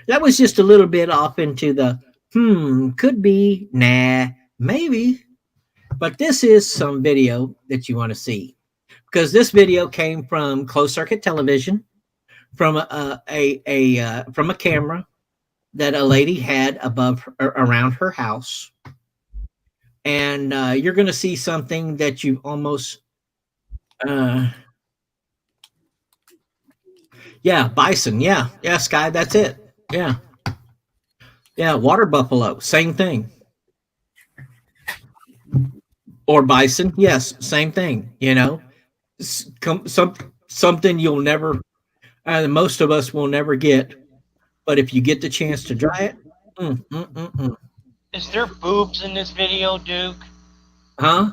That was just a little bit off into the could be, nah, maybe. But this is some video that you want to see, because this video came from closed circuit television, from a camera that a lady had around her house, and you're going to see something that you almost, bison, yeah, Sky, that's it, yeah, water buffalo, same thing. Or bison, yes, same thing. Something you'll never, most of us will never get. But if you get the chance to try it, Is there boobs in this video, Duke? Huh?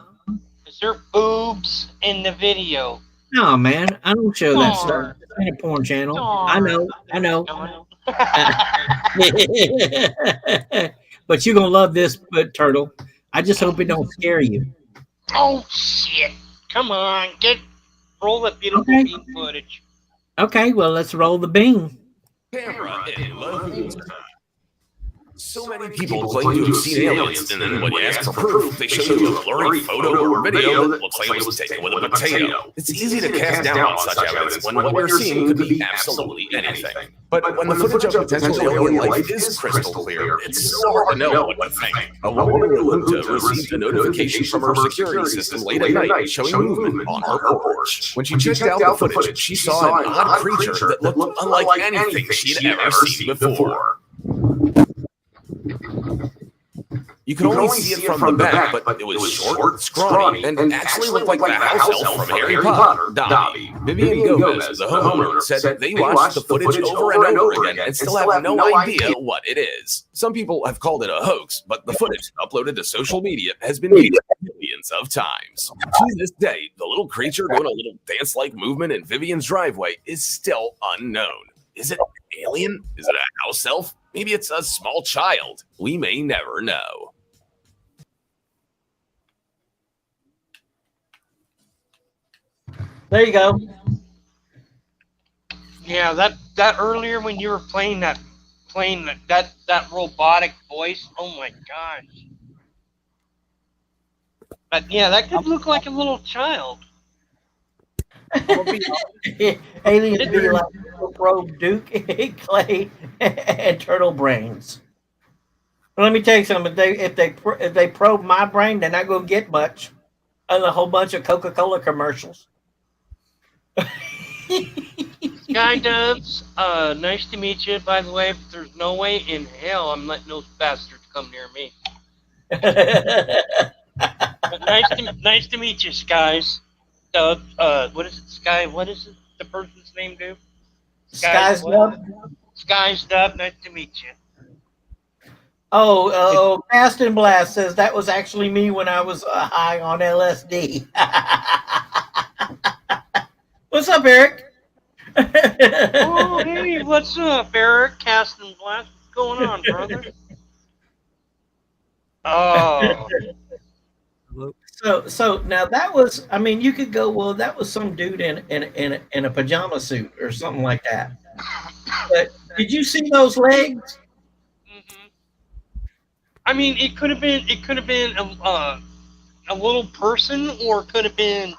Is there boobs in the video? No, man, I don't show that stuff. It's in a porn channel. I know. But you're gonna love this, Turtle. I just hope it don't scare you. Oh shit! Come on, roll the beautiful bean footage. Okay, well, let's roll the bean. Camera in low. So many people claim to have seen aliens, and then when you ask for proof, they show you a blurry photo or video that looks like it was taken with a potato. It's easy to cast doubt on such evidence when what you're seeing could be absolutely anything. But when the footage of potential alien life is crystal clear, it's so hard to know what to think. A woman in Olinda received a notification from her security system late at night showing movement on her porch. When she checked out the footage, she saw an odd creature that looked unlike anything she'd ever seen before. You could only see it from the back, but it was short, scrawny, and actually looked like the house elf from Harry Potter, Dobby. Vivian Gomez, the homeowner, said they watched the footage over and over again and still have no idea what it is. Some people have called it a hoax, but the footage uploaded to social media has been viewed millions of times. To this day, the little creature doing a little dance-like movement in Vivian's driveway is still unknown. Is it an alien? Is it a house elf? Maybe it's a small child. We may never know. There you go. Yeah, that earlier when you were playing that robotic voice, oh my gosh. But yeah, that could look like a little child. Aliens be like probe Duke, Clay, and Turtle brains. But let me tell you something. If they probe my brain, they're not going to get much. And a whole bunch of Coca-Cola commercials. Sky Dubs, nice to meet you. By the way, there's no way in hell I'm letting those bastards come near me. But nice to meet you, Skies. Dub, what is it, Sky? What is it? The person's name, dude? Skies Dub. Skies Dub. Nice to meet you. Oh, Fast and Blast says that was actually me when I was high on LSD. What's up, Eric? Oh, hey, what's up, Eric? Cast and Blast. What's going on, brother? Oh. So now that was, I mean, you could go, well, that was some dude in a pajama suit or something like that. But did you see those legs? Mm-hmm. I mean, it could have been a little person, or it could have been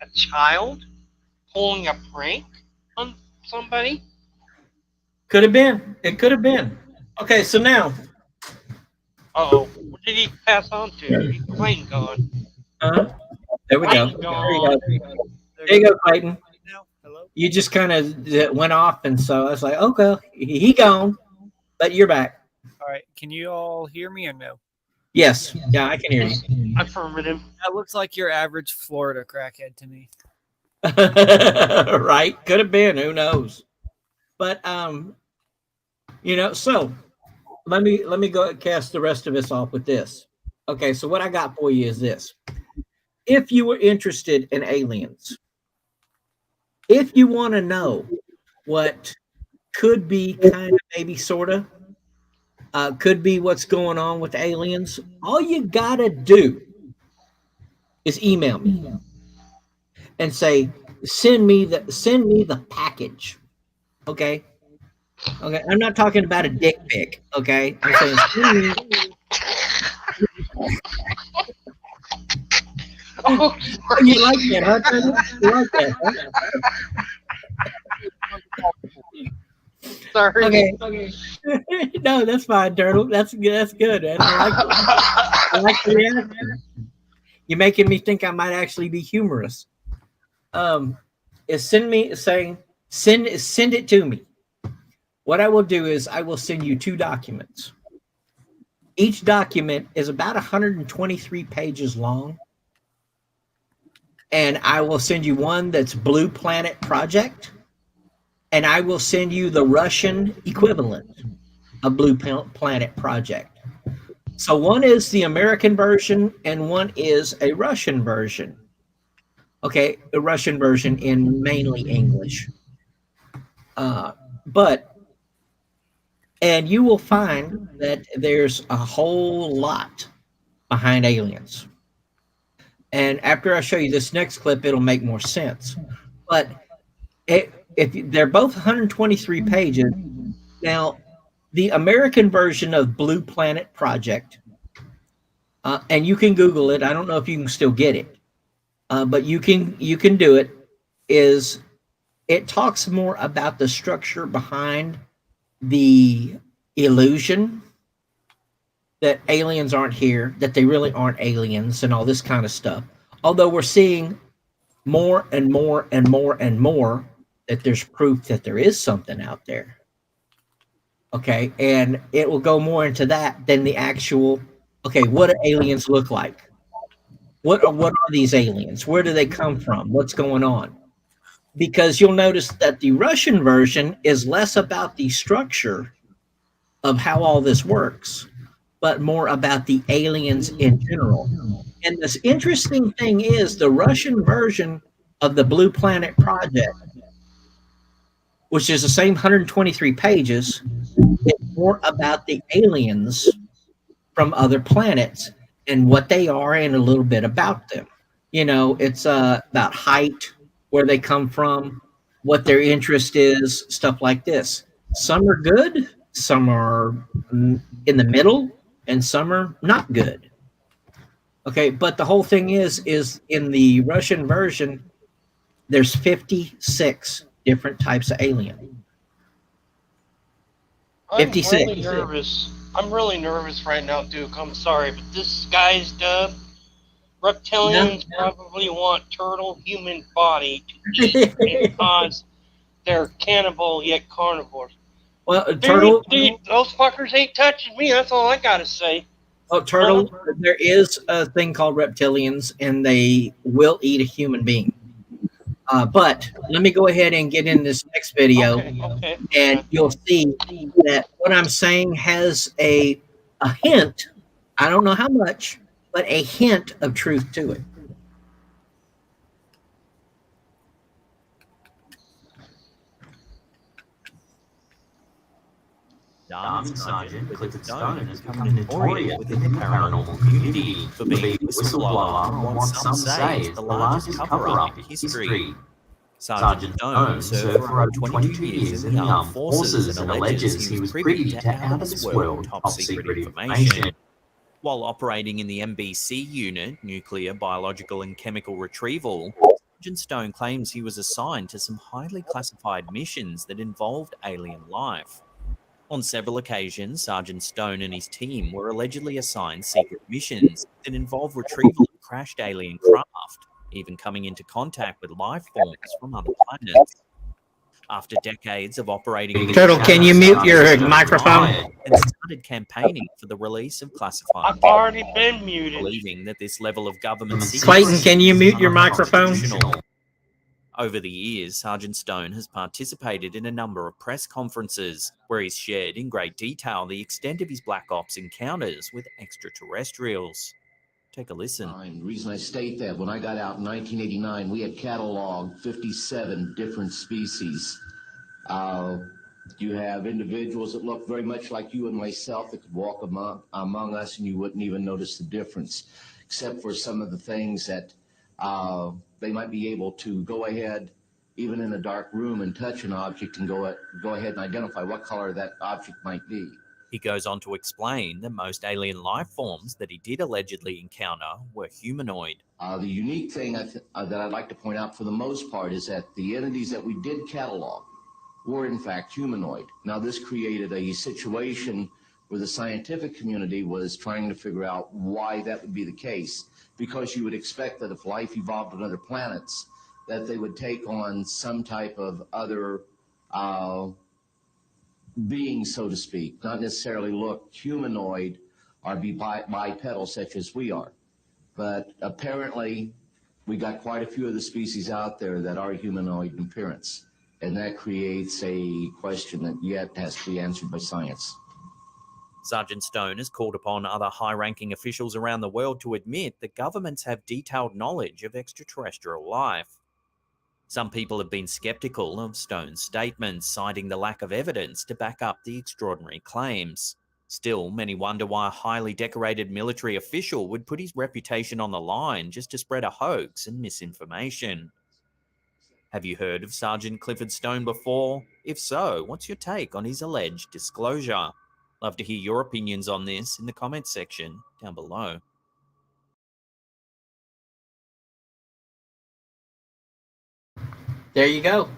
a child pulling a prank on somebody. Could have been. It could have been. Okay, so now. Uh-oh. What did he pass on to? Clayton gone. There we go. There you go, Clayton. You just kind of went off, and so I was like, okay, he gone, but you're back. All right. Can you all hear me or no? Yes. Yeah, I can hear you. Affirmative. That looks like your average Florida crackhead to me. Right? Could have been. Who knows? But so let me go and cast the rest of us off with this. Okay, so what I got for you is this. If you were interested in aliens, if you want to know what could be kind of maybe sort of could be what's going on with aliens, all you gotta do is email me and say, send me the package. Okay. I'm not talking about a dick pic. Okay. I'm saying send me. Oh, You like that, huh? You like that, huh? sorry. Okay. No, that's fine, Turtle. That's good. Man. I like the reaction. You're making me think I might actually be humorous. Is send it to me. What I will do is I will send you 2 documents. Each document is about 123 pages long. And I will send you one that's Blue Planet Project. And I will send you the Russian equivalent of Blue Planet Project. So one is the American version and one is a Russian version. Okay, a Russian version in mainly English. And you will find that there's a whole lot behind aliens. And after I show you this next clip, it'll make more sense. But if they're both 123 pages, now the American version of Blue Planet Project, and you can Google it. I don't know if you can still get it, but you can do it. Is it talks more about the structure behind the illusion that aliens aren't here, that they really aren't aliens, and all this kind of stuff. Although we're seeing more and more and more and more that there's proof that there is something out there. Okay, and it will go more into that than the actual. Okay, what do aliens look like? What are these aliens? Where do they come from? What's going on? Because you'll notice that the Russian version is less about the structure of how all this works, but more about the aliens in general. And this interesting thing is the Russian version of the Blue Planet Project, which is the same 123 pages, is more about the aliens from other planets and what they are and a little bit about them. You know, it's about height, where they come from, what their interest is, stuff like this. Some are good, some are in the middle, and some are not good. Okay, but the whole thing is in the Russian version, there's 56 different types of alien. I'm 56. really nervous. I'm really nervous right now, Duke. I'm sorry, but this guy's dub. Reptilians probably want turtle human body to eat because they're cannibal yet carnivores. Well, turtle. Those fuckers ain't touching me. That's all I gotta say. Oh, turtle. There is a thing called reptilians, and they will eat a human being. But let me go ahead and get in this next video, and you'll see that what I'm saying has a hint. I don't know how much, but a hint of truth to it. Darby Sergeant Clifford Stone has become notorious within the paranormal community for being a whistleblower on what some say is the largest cover-up in history. Sergeant Stone served for over 22 years in the armed forces and alleges he was privy to out-of-this-world top-secret information. While operating in the MBC unit, Nuclear, Biological and Chemical Retrieval, Sergeant Stone claims he was assigned to some highly classified missions that involved alien life. On several occasions, Sergeant Stone and his team were allegedly assigned secret missions that involved retrieval of crashed alien craft, even coming into contact with life forms from other planets. After decades of operating... Turtle, can you mute your microphone? ...and started campaigning for the release of classified... I've already been muted. ...believing that this level of government... Clayton, can you mute your microphone? Over the years, Sergeant Stone has participated in a number of press conferences where he's shared in great detail the extent of his Black Ops encounters with extraterrestrials. Take a listen. The reason I state that, when I got out in 1989, we had cataloged 57 different species. You have individuals that look very much like you and myself that could walk among us and you wouldn't even notice the difference, except for some of the things that they might be able to go ahead, even in a dark room, and touch an object and go ahead and identify what color that object might be. He goes on to explain that most alien life forms that he did allegedly encounter were humanoid. The unique thing that I'd like to point out for the most part is that the entities that we did catalog were in fact humanoid. Now this created a situation where the scientific community was trying to figure out why that would be the case, because you would expect that if life evolved on other planets, that they would take on some type of other being, so to speak, not necessarily look humanoid or be bipedal such as we are. But apparently, we got quite a few of the species out there that are humanoid in appearance, and that creates a question that yet has to be answered by science. Sergeant Stone has called upon other high-ranking officials around the world to admit that governments have detailed knowledge of extraterrestrial life. Some people have been skeptical of Stone's statements, citing the lack of evidence to back up the extraordinary claims. Still, many wonder why a highly decorated military official would put his reputation on the line just to spread a hoax and misinformation. Have you heard of Sergeant Clifford Stone before? If so, what's your take on his alleged disclosure? Love to hear your opinions on this in the comments section down below. There you go.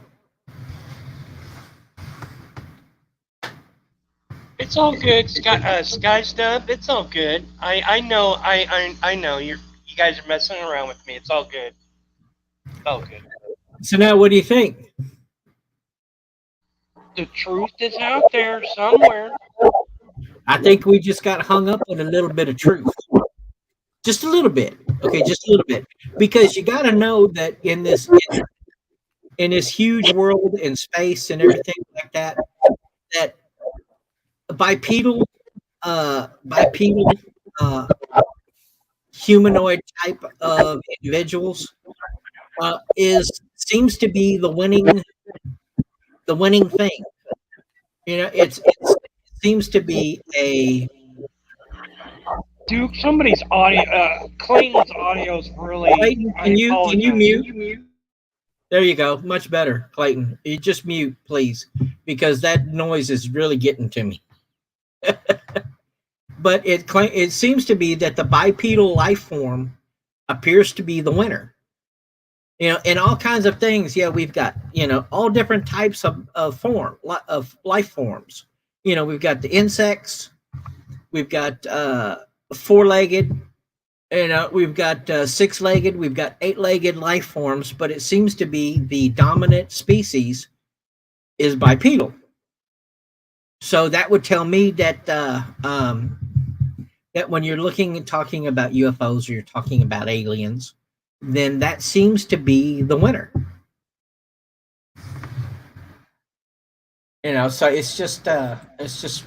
It's all good, Sky Stuff. It's all good. I know. I know. You guys are messing around with me. It's all good. It's all good. So now, what do you think? The truth is out there somewhere. I think we just got hung up on a little bit of truth. Just a little bit. Okay, just a little bit. Because you got to know that in this huge world in space and everything like that, that bipedal humanoid type of individuals seems to be the winning thing. You know, it seems to be a Duke, somebody's audio, Clayton's audio is really. Clayton, can you mute? There you go. Much better, Clayton. You just mute, please, because that noise is really getting to me. But it seems to be that the bipedal life form appears to be the winner. You know, in all kinds of things. Yeah, we've got, you know, all different types of life forms. You know, we've got the insects, we've got four-legged, you know, we've got six-legged, we've got eight-legged life forms, but it seems to be the dominant species is bipedal. So that would tell me that that when you're looking and talking about UFOs or you're talking about aliens, then that seems to be the winner. You know, so it's just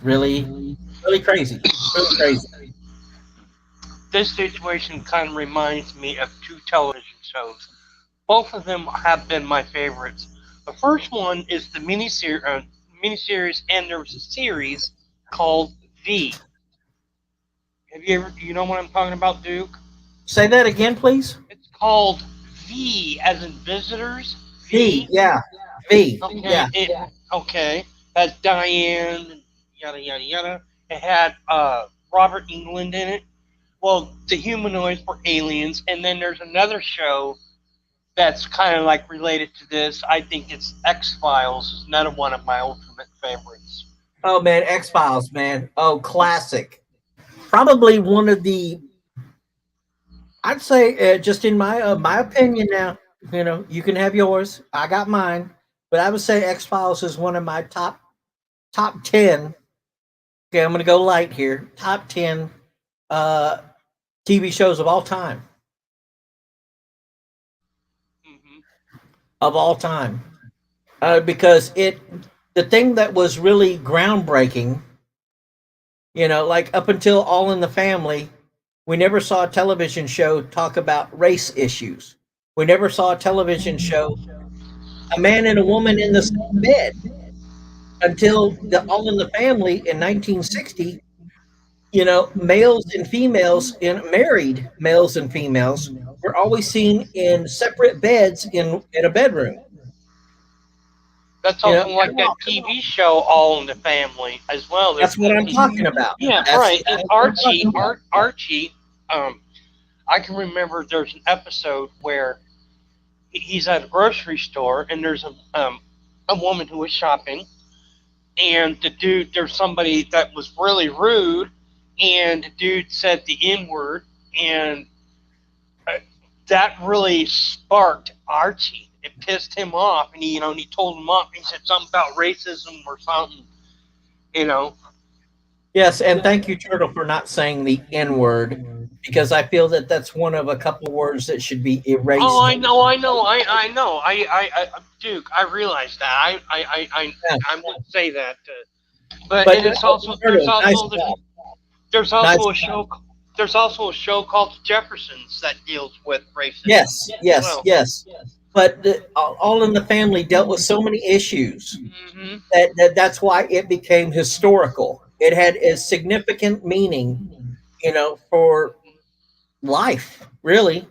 really, really crazy. Really crazy. This situation kind of reminds me of two television shows. Both of them have been my favorites. The first one is the miniseries, and there was a series called V. Have you ever, you know what I'm talking about, Duke? Say that again, please. It's called V, as in visitors. V, yeah. V, okay, yeah. Okay, that's Diane, yada, yada, yada. It had Robert England in it. Well, the humanoids were aliens, and then there's another show that's kind of like related to this. I think it's X-Files. It's another one of my ultimate favorites. Oh, man, X-Files, man. Oh, classic. Probably one of the, I'd say, just in my opinion now, you know, you can have yours. I got mine. But I would say X-Files is one of my top 10. Okay, I'm going to go light here. Top 10 TV shows of all time. Of all time. Because the thing that was really groundbreaking, you know, like up until All in the Family, we never saw a television show talk about race issues. We never saw a television show, a man and a woman in the same bed, until the All in the Family in 1960. You know, males and females, married males and females, were always seen in separate beds in a bedroom. That's also like that TV show All in the Family as well. That's what I'm talking about. Yeah, right. And Archie, I can remember there's an episode where he's at a grocery store and there's a woman who was shopping, and there's somebody that was really rude, and the dude said the N-word, and that really sparked Archie. It pissed him off, and he told him off. He said something about racism or something, you know. Yes, and thank you, Turtle, for not saying the N-word, because I feel that that's one of a couple words that should be erased. Oh, I know. Duke, I realize that. I won't say that. But it's also there's also a show called The Jeffersons that deals with racism. Yes. But All in the Family dealt with so many issues that's why it became historical. It had a significant meaning, you know, for life, really,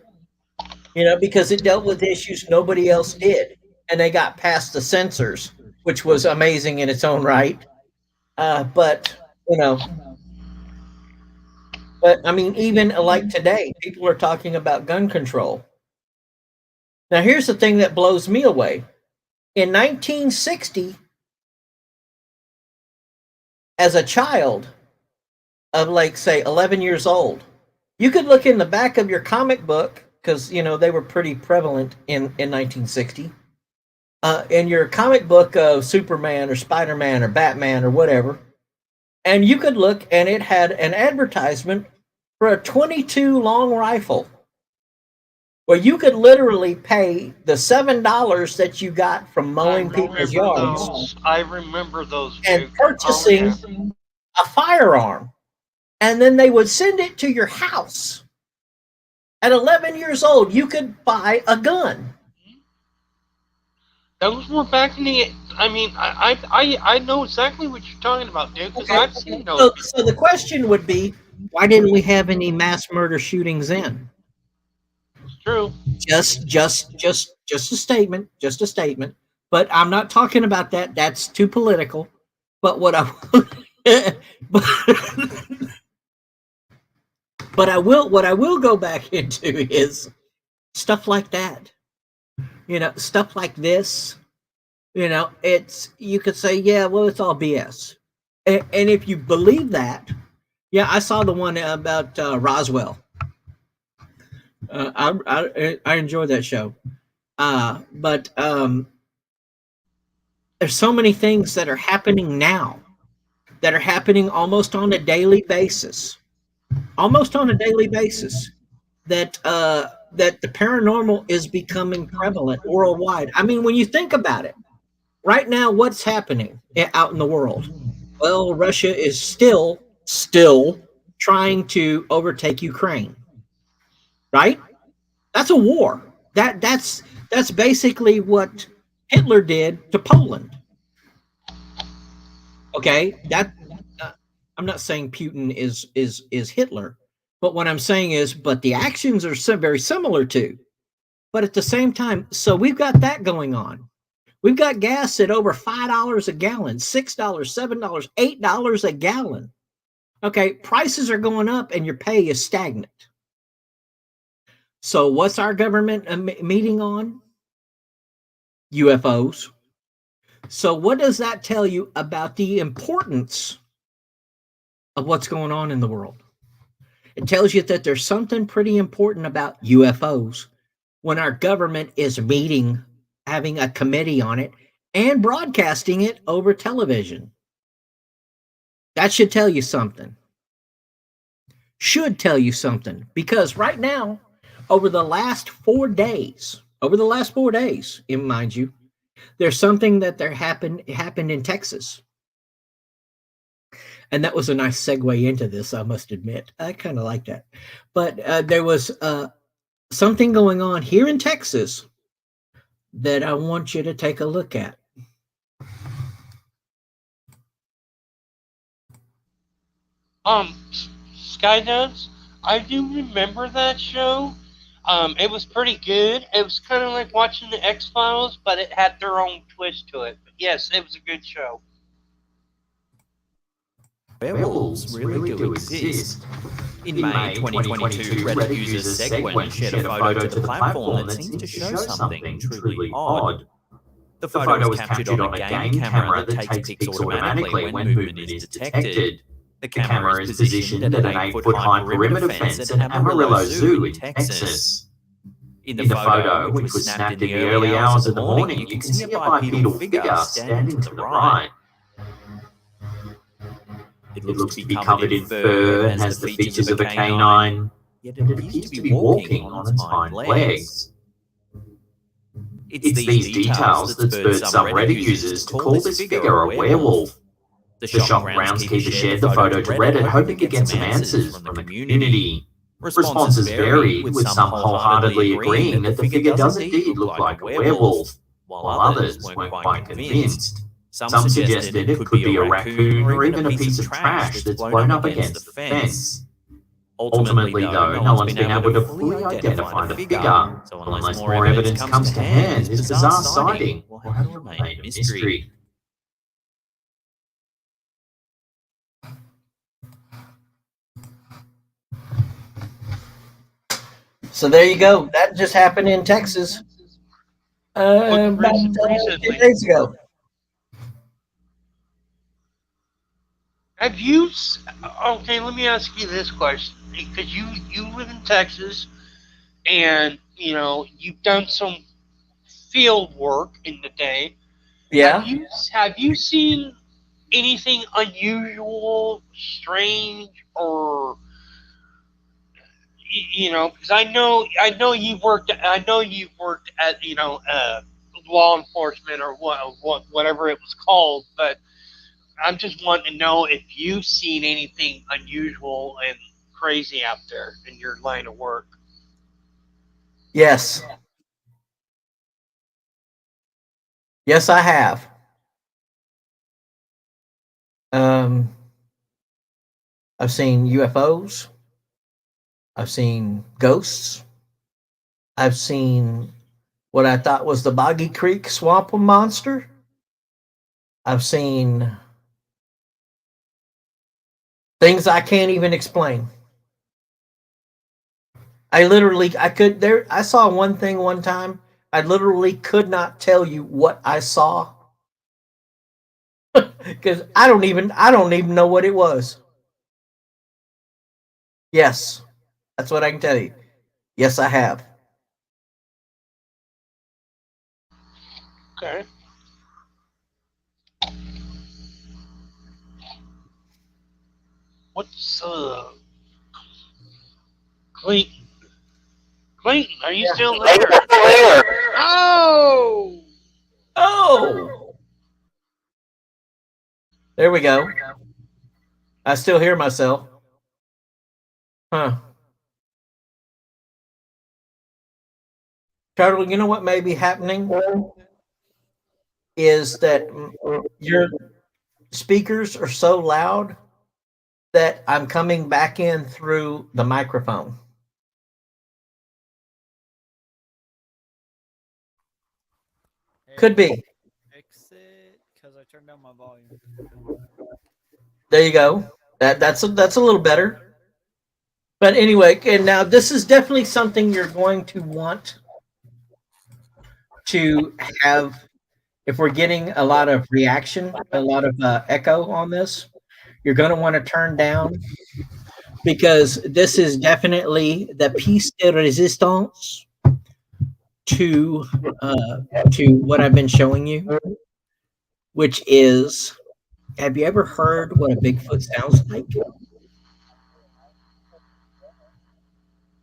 you know, because it dealt with issues nobody else did, and they got past the censors, which was amazing in its own right. But You know, but I mean, even like today, people are talking about gun control. Now, here's the thing that blows me away. In 1960, as a child of, like, say, 11 years old, you could look in the back of your comic book, because, you know, they were pretty prevalent in 1960. In your comic book of Superman or Spider-Man or Batman or whatever, and you could look and it had an advertisement for a .22 long rifle, where you could literally pay the $7 that you got from mowing people's yards. I remember those. And purchasing a firearm. And then they would send it to your house. At 11 years old, you could buy a gun. That was more back in the. I mean, I know exactly what you're talking about, dude. Because I've seen those. So the question would be, why didn't we have any mass murder shootings then? It's true. Just a statement. Just a statement. But I'm not talking about that. That's too political. But what I but I will go back into is stuff like that. You know, stuff like this. You know, you could say, yeah, well, it's all BS. And if you believe that, yeah, I saw the one about Roswell. I enjoyed that show. But there's so many things that are happening now, that are happening almost on a daily basis. That that the paranormal is becoming prevalent worldwide. I mean, when you think about it, right now, what's happening out in the world? Well, Russia is still trying to overtake Ukraine. Right? That's a war. That's basically what Hitler did to Poland. Okay? I'm not saying Putin is Hitler, but what I'm saying is, but the actions are very similar to. But at the same time, so we've got that going on. We've got gas at over $5 a gallon, $6, $7, $8 a gallon. Okay, prices are going up and your pay is stagnant. So what's our government meeting on? UFOs. So what does that tell you about the importance of what's going on in the world? It tells you that there's something pretty important about UFOs when our government is meeting, having a committee on it, and broadcasting it over television. That should tell you something. Should tell you something. Because right now, over the last 4 days, mind you, there's something that happened in Texas. And that was a nice segue into this, I must admit. I kind of like that. But there was something going on here in Texas that I want you to take a look at. Skydance, I do remember that show. It was pretty good. It was kind of like watching the X-Files, but it had their own twist to it. But yes, it was a good show. Werewolves really do exist. In May 2022, Reddit user Segwin shared a photo to the platform that seems to show something truly odd. The photo was captured on a game camera that takes pics automatically when movement is detected. The camera is positioned at an 8-foot-high perimeter fence at Amarillo Zoo in Texas. In the photo, which was snapped in the early hours of the morning, you can see a bipedal figure standing to the right. It looks to be covered in fur and has the features of a canine, yet it appears to be walking on its hind legs. It's these details that spurred some Reddit users to call this figure a werewolf. The Shop groundskeeper shared the photo to Reddit, hoping to get some answers from the community. Responses varied, with some wholeheartedly agreeing that the figure does indeed look like a werewolf, while others weren't quite convinced. Some suggested it could be a raccoon or even a piece of trash that's blown up against the fence. Ultimately, though, no one's been able to fully identify the figure, so unless more evidence comes to hand, this bizarre sighting will have to remain a mystery. So there you go. That just happened in Texas about 2 recently. days ago. Have you? Okay, let me ask you this question, because you live in Texas, and you've done some field work in the day. Yeah. Have you seen anything unusual, strange, or because I know you've worked at law enforcement or whatever it was called, but I'm just wanting to know if you've seen anything unusual and crazy out there in your line of work. Yes. Yes, I have. I've seen UFOs. I've seen ghosts. I've seen what I thought was the Boggy Creek swamp monster. I've seen things I can't even explain. I saw one thing one time. I literally could not tell you what I saw because I don't even know what it was. Yes, that's what I can tell you. Yes, I have. Okay. What's Clayton? Clayton, are you still there? Oh! There we go. I still hear myself. Huh. Turtle, you know what may be happening? Is that your speakers are so loud that I'm coming back in through the microphone. Could be. Fix it because I turned down my volume. There you go. That's a little better. But anyway, and now this is definitely something you're going to want to have. If we're getting a lot of reaction, a lot of echo on this, you're going to want to turn down, because this is definitely the piece de resistance to what I've been showing you, which is, have you ever heard what a Bigfoot sounds like?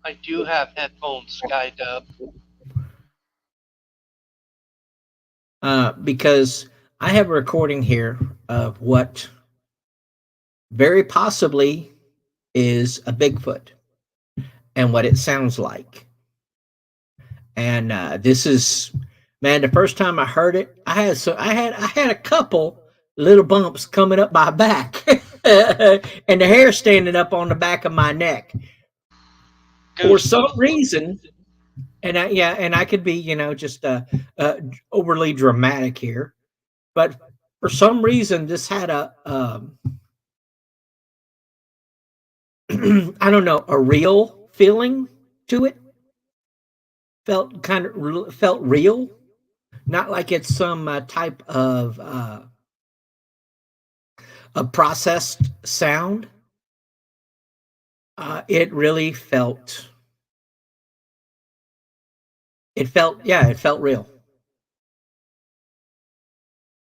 I do have headphones, SkyDub. Because I have a recording here of what very possibly is a Bigfoot and what it sounds like. And this is, man, the first time I heard it, I had a couple little bumps coming up my back and the hair standing up on the back of my neck for some reason. And I could be, just overly dramatic here, but for some reason this had a I don't know, a real feeling to it. Felt real, not like it's some type of a processed sound. It really felt. It felt real.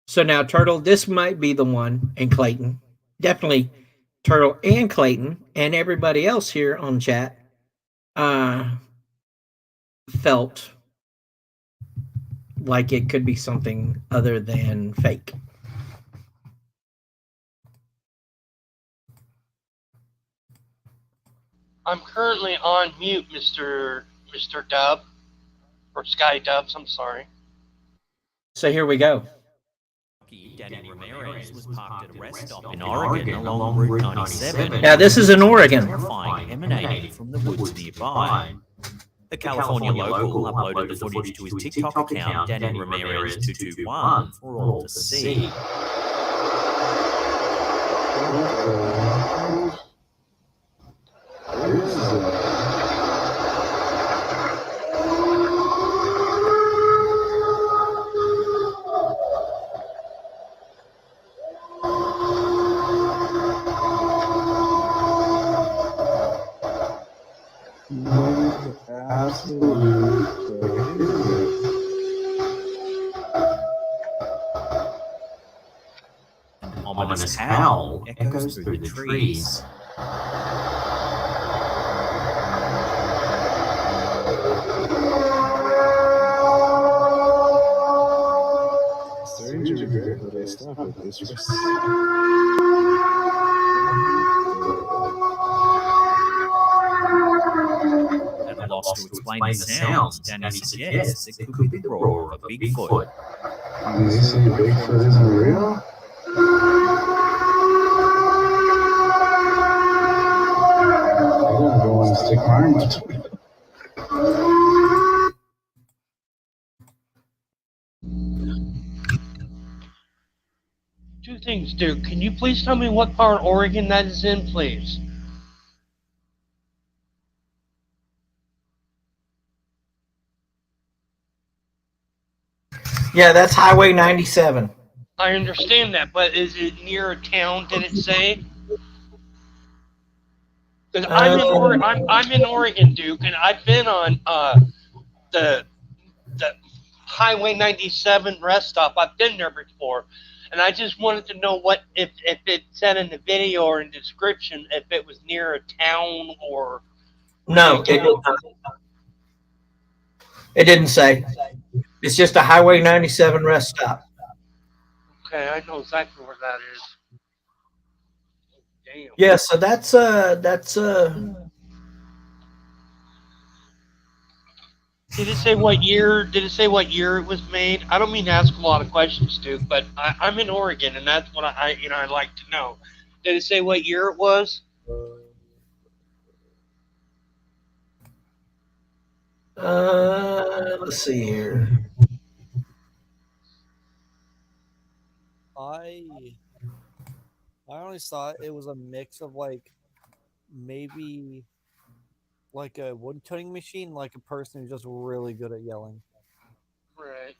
So now, Turtle, this might be the one, and Clayton, definitely Turtle and Clayton and everybody else here on chat felt like it could be something other than fake. I'm currently on mute, Mr. Dub, or Sky Dubs. I'm sorry. So here we go. Danny Ramirez was parked at a rest stop in Oregon along Route 97. Now this is in Oregon. Terrifying emanating from the woods nearby. The California local uploaded the footage to his TikTok account, Danny Ramirez 221, for all to see. Absolute favorite. An ominous howl echoes through the trees. Strange regret that I stopped at this risk. At a loss to explain the sounds, Danny suggests it could be the roar of a Bigfoot. You say Bigfoot isn't real? I don't want to stick my arm to it. Two things, Duke. Can you please tell me what part of Oregon that is in, please? Yeah, that's Highway 97. I understand that, but is it near a town? Did it say? Because I'm in Oregon, Duke, and I've been on the Highway 97 rest stop. I've been there before, and I just wanted to know what if it said in the video or in the description if it was near a town or. No, it did not. It didn't say. It's just a Highway 97 rest stop. Okay, I know exactly where that is. Damn. Yeah, so that's Did it say what year? Did it say what year it was made? I don't mean to ask a lot of questions, Duke, but I'm in Oregon, and that's what I'd like to know. Did it say what year it was? let's see here. I always thought it was a mix of like maybe like a wood cutting machine, like a person who's just really good at yelling. Right.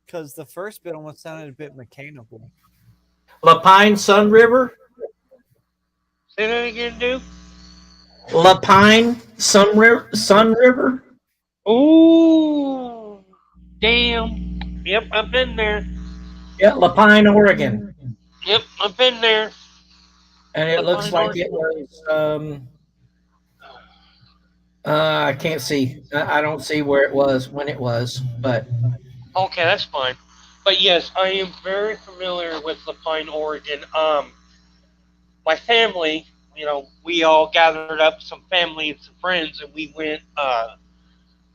Because the first bit almost sounded a bit mechanical. Lapine Sun River. Say that again, Duke. Lapine Sun River. Ooh, damn. Yep, I've been there. Yeah, Lapine, Oregon. Yep, I've been there. And it looks like it was. I can't see. I don't see where it was when it was, but. Okay, that's fine. But yes, I am very familiar with Lapine, Oregon. My family, we all gathered up some family and some friends, and we went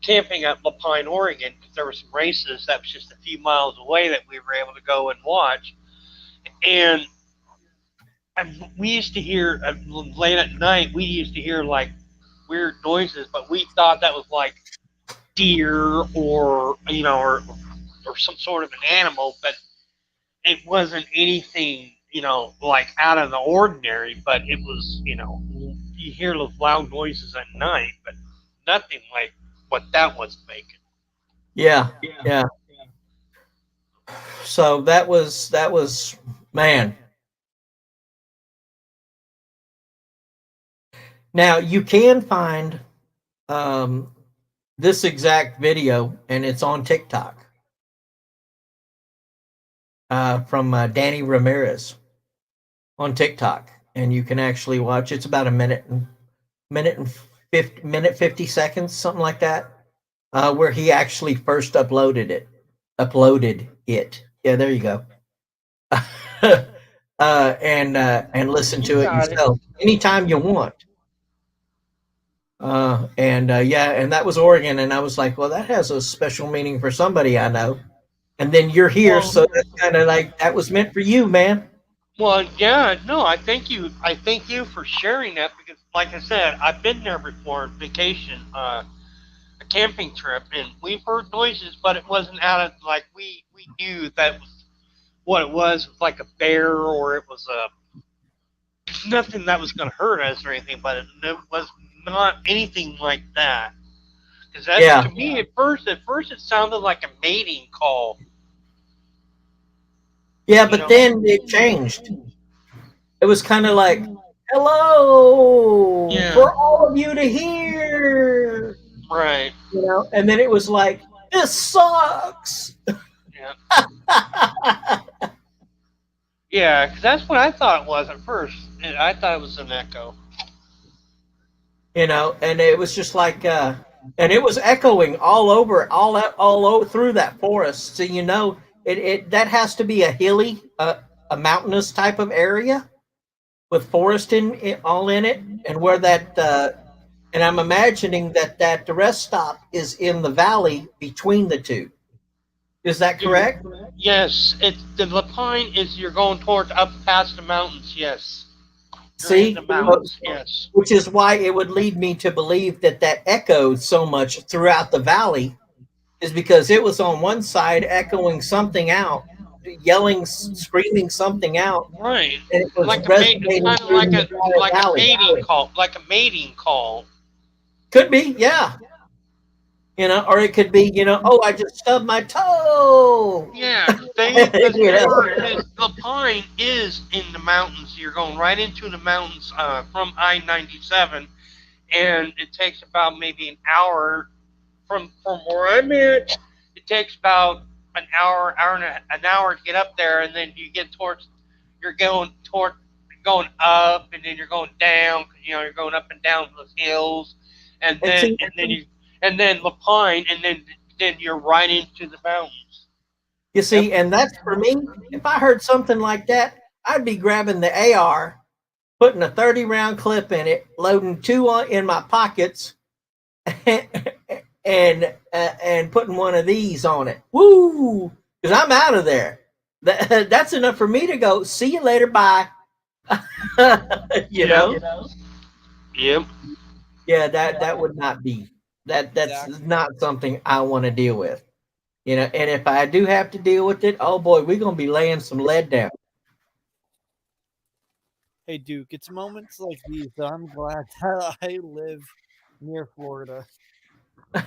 camping at Lapine, Oregon, because there were some races that was just a few miles away that we were able to go and watch. And we used to hear late at night. We used to hear like weird noises, but we thought that was like deer or some sort of an animal, but it wasn't anything like out of the ordinary. But it was you hear those loud noises at night, but nothing like what that was making. Yeah. So that was man. Now you can find this exact video, and it's on TikTok from Danny Ramirez on TikTok, and you can actually watch. It's about a minute 50 seconds, something like that, where he actually first uploaded it. Yeah, there you go. And listen to it yourself anytime you want. And that was Oregon, and I was like, well, that has a special meaning for somebody I know. And then you're here, so that's kind of like that was meant for you, man. Well, yeah, no, I thank you. I thank you for sharing that, because, like I said, I've been there before, vacation, a camping trip, and we've heard noises, but it wasn't out of like we knew that was what it was like a bear, or it was nothing that was going to hurt us or anything, but it was not anything like that. Because to me, at first it sounded like a mating call. Yeah, but then it changed. It was kind of like hello Yeah. for all of you to hear. Right. You know, and then it was like, this sucks. Yeah. Yeah, because that's what I thought it was at first. I thought it was an echo. You know, and it was just like, and it was echoing all over, all over through that forest. So you know, it that has to be a hilly, a mountainous type of area with forest all in it, and where that, and I'm imagining that the rest stop is in the valley between the two. Is that correct? Yes, it's the Lapine is you're going towards up past the mountains. Yes. You're See, in the mountains. Yes. which is why it would lead me to believe that echoed so much throughout the valley, is because it was on one side echoing something out, yelling, screaming something out, Right. and it was Kind resonating of through the entire valley. like a mating call. Could be, yeah. You know, or it could be, you know, oh, I just stubbed my toe. Yeah, Lapine is in the mountains. You're going right into the mountains from I-97, and it takes about maybe an hour from where I'm at. It takes about an hour to get up there, and then you get you're going up, and then you're going down. You know, you're going up and down those hills, and then Lapine, and then you're right into the mountains. You see, and that's for me. If I heard something like that, I'd be grabbing the AR, putting a 30-round clip in it, loading two in my pockets, and putting one of these on it. Woo! Because I'm out of there. That's enough for me to go. See you later. Bye. you know. Yep. Yeah, that would not be that's not something I want to deal with. You know, and if I do have to deal with it, oh boy, we're gonna be laying some lead down. Hey, Duke, it's moments like these that I'm glad that I live near Florida.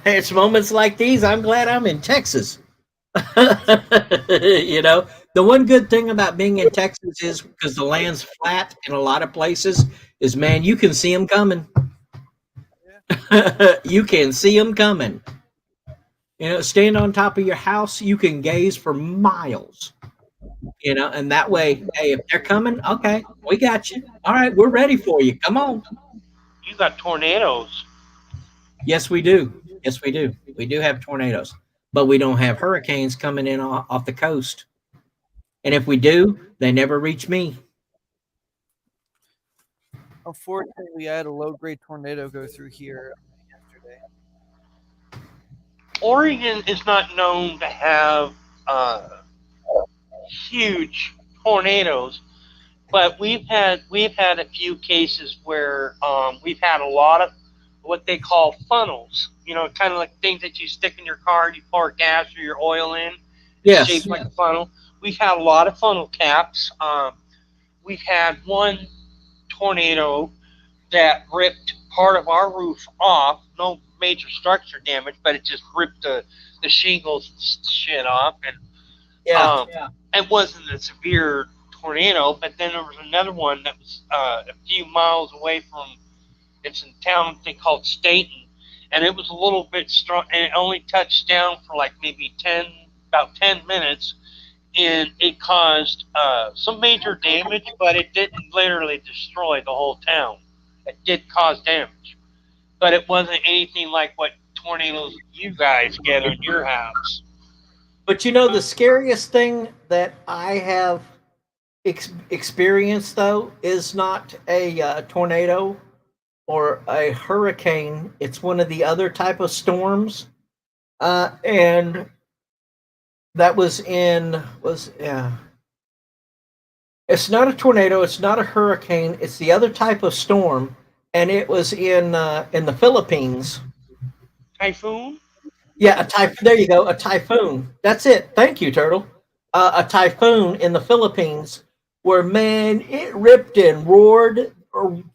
It's moments like these I'm glad I'm in Texas. You know, the one good thing about being in Texas is because the land's flat in a lot of places is, man, you can see them coming. You can see them coming. You know, stand on top of your house, you can gaze for miles. You know, and that way, hey, if they're coming, okay, we got you. All right, we're ready for you. Come on. You got tornadoes. Yes, we do. Yes, we do. We do have tornadoes, but we don't have hurricanes coming in off the coast. And if we do, they never reach me. Unfortunately, I had a low-grade tornado go through here yesterday. Oregon is not known to have huge tornadoes, but we've had a few cases where we've had a lot of what they call funnels. You know, kind of like things that you stick in your car and you pour gas or your oil in. Yes. Shaped like a funnel. We've had a lot of funnel caps. We've had one tornado that ripped part of our roof off. No major structure damage, but it just ripped the shingles and shit off. And it wasn't a severe tornado, but then there was another one that was a few miles away from. It's in a town they called Staten, and it was a little bit strong, and it only touched down for like maybe about 10 minutes, and it caused some major damage, but it didn't literally destroy the whole town. It did cause damage, but it wasn't anything like what tornadoes you guys get on your house. But you know, the scariest thing that I have experienced, though, is not a tornado or a hurricane. It's one of the other type of storms, and that was it's not a tornado, it's not a hurricane, it's the other type of storm, and it was in the Philippines. Typhoon? Yeah, a typhoon. There you go, a typhoon. That's it. Thank you, Turtle. A typhoon in the Philippines, where, man, it ripped and roared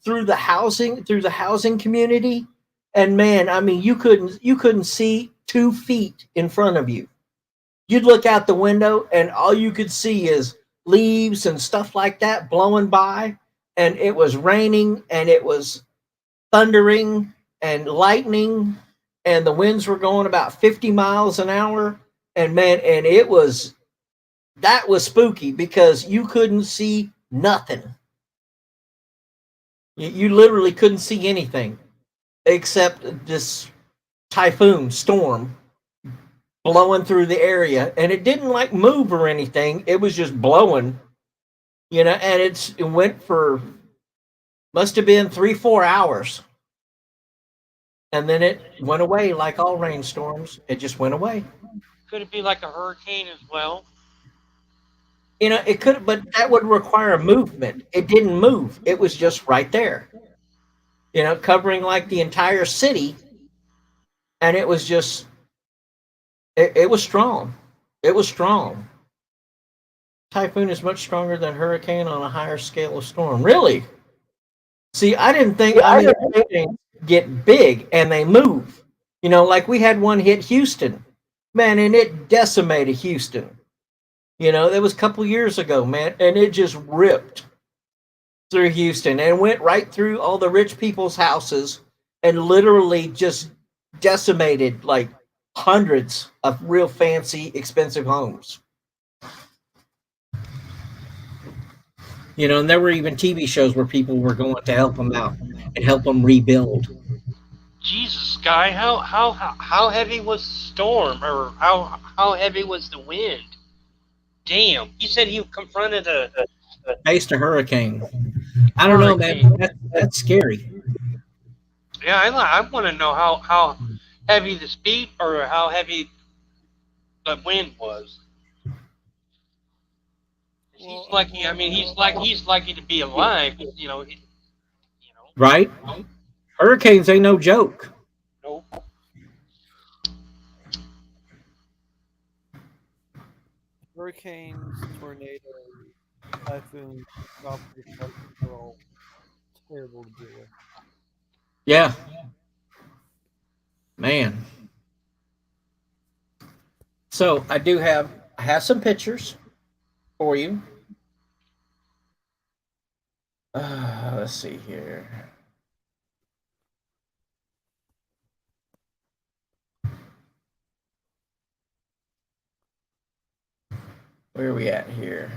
through the housing community, and man, I mean, you couldn't see 2 feet in front of you. You'd look out the window, and all you could see is leaves and stuff like that blowing by. and it was raining and it was thundering and lightning, and the winds were going about 50 miles an hour. And man, and that was spooky because you couldn't see nothing. You literally couldn't see anything except this typhoon storm blowing through the area, and it didn't like move or anything. It was just blowing, and it went for must have been 3-4 hours, and then it went away like all rainstorms. It just went away. Could it be like a hurricane as well? It could, but that would require movement. It didn't move. It was just right there, covering like the entire city, and it was just. It was strong. It was strong. Typhoon is much stronger than hurricane on a higher scale of storm. Really? See, I didn't think. Hurricanes get big and they move. Like we had one hit Houston, man, and it decimated Houston. That was a couple years ago, man, and it just ripped through Houston and went right through all the rich people's houses and literally just decimated like hundreds of real fancy, expensive homes. And there were even TV shows where people were going to help them out and help them rebuild. Jesus, Guy, how heavy was the storm, or how heavy was the wind? Damn, you said you confronted a faced a hurricane. I don't know, man. That's scary. Yeah, I want to know how heavy the speed or how heavy the wind was. He's lucky. I mean, he's lucky to be alive. Right? Hurricanes ain't no joke. Nope. Hurricanes, tornadoes, typhoons, tropical cyclones are all terrible to deal with. Yeah. Man. So I have some pictures for you. Let's see here. Where are we at here?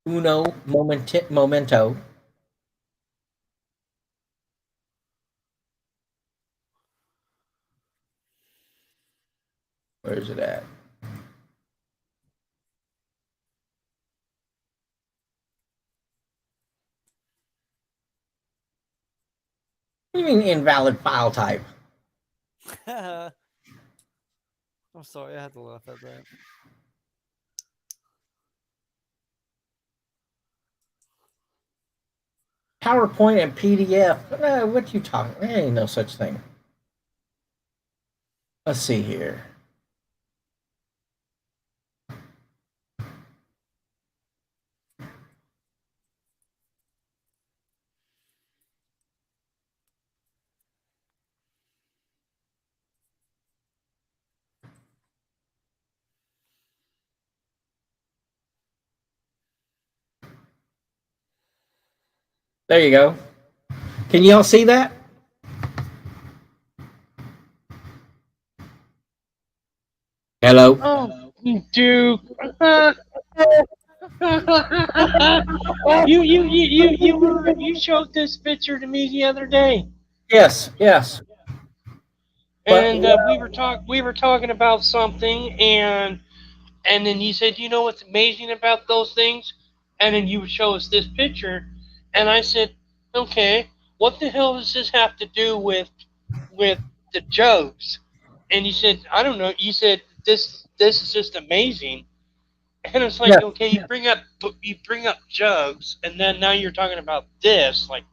Uno momento. Where is it at? What do you mean invalid file type? I'm sorry, I had to laugh at that. PowerPoint and PDF. What you talking? There ain't no such thing. Let's see here. There you go. Can you all see that? Hello. Oh, Duke. You showed this picture to me the other day. Yes. And we were talking about something, and then you said, you know what's amazing about those things? And then you would show us this picture, and I said, okay, what the hell does this have to do with the jugs? And you said, I don't know. You said this is just amazing. And it's like, okay, you bring up jugs, and then now you're talking about this, like,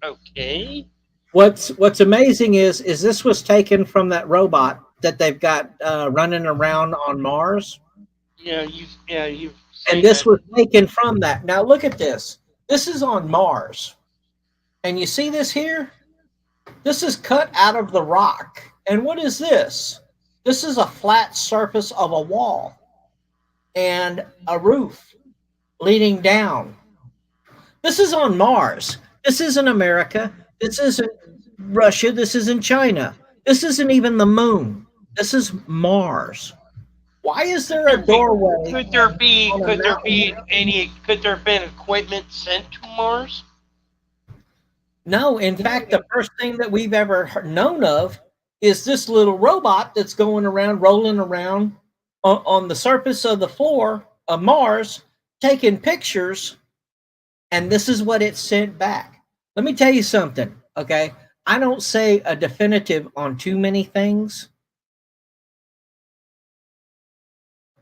okay. What's amazing is this was taken from that robot that they've got running around on Mars. You've and this was taken from that. Now look at this. This is on Mars. And you see this here? This is cut out of the rock. And what is this? This is a flat surface of a wall and a roof leading down. This is on Mars. This isn't America. This isn't Russia. This isn't China. This isn't even the moon. This is Mars. Why is there a doorway? Could there have been equipment sent to Mars? No, in fact, the first thing that we've ever known of is this little robot that's going around, rolling around on the surface of the floor of Mars, taking pictures, and this is what it sent back. Let me tell you something, okay? I don't say a definitive on too many things.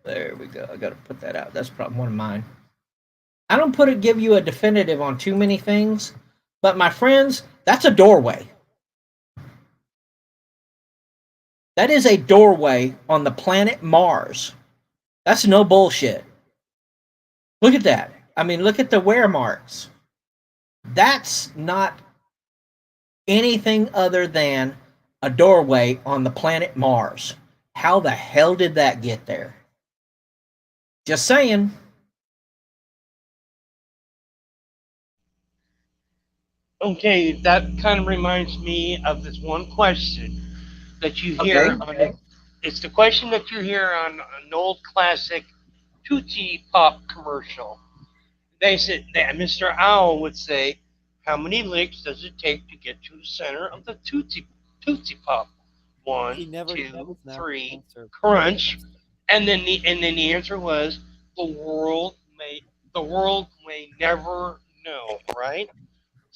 There we go. I got to put that out. That's probably one of mine. I don't give you a definitive on too many things, but my friends, that's a doorway. That is a doorway on the planet Mars. That's no bullshit. Look at that. I mean, look at the wear marks. That's not anything other than a doorway on the planet Mars. How the hell did that get there? Just saying. Okay, that kind of reminds me of this one question that you hear. Okay. It's the question that you hear on an old classic Tootsie Pop commercial. They said that Mr. Owl would say, "How many licks does it take to get to the center of the Tootsie Pop? One, two, three, crunch." And then the answer was, the world may never know, right?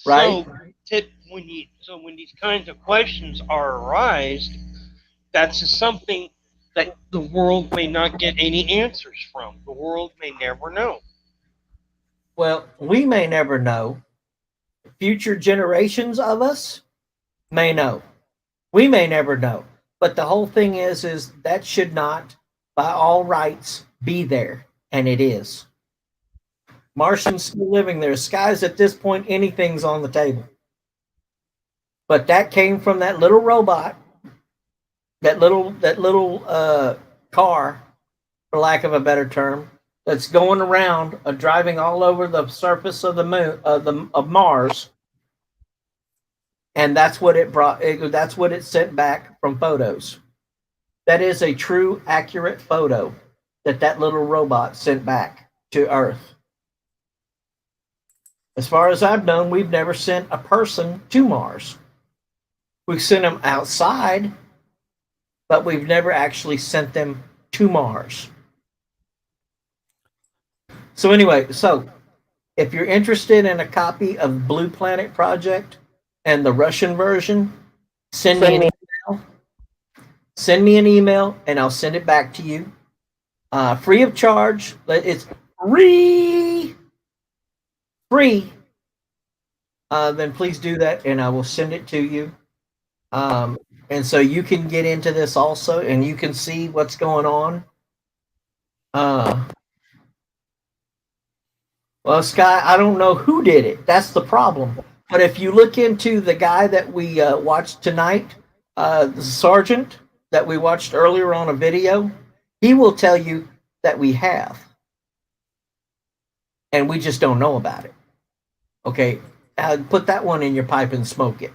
Right. So when these kinds of questions are arised, that's something that the world may not get any answers from. The world may never know. Well, we may never know. Future generations of us may know. We may never know. But the whole thing is that should not, by all rights, be there. And it is. Martians still living there. Skies at this point, anything's on the table. But that came from that little robot, that little car, for lack of a better term, that's going around, driving all over the surface of the moon, of Mars, and that's what it brought. That's what it sent back from photos. That is a true, accurate photo that little robot sent back to Earth. As far as I've known, we've never sent a person to Mars. We've sent them outside, but we've never actually sent them to Mars. So anyway, if you're interested in a copy of Blue Planet Project and the Russian version, send me an email. Send me an email, and I'll send it back to you. Free of charge. It's free. Then please do that, and I will send it to you. And so you can get into this also, and you can see what's going on. Well, Sky, I don't know who did it. That's the problem. But if you look into the guy that we watched tonight, the sergeant that we watched earlier on a video, he will tell you that we have. And we just don't know about it. Okay, put that one in your pipe and smoke it.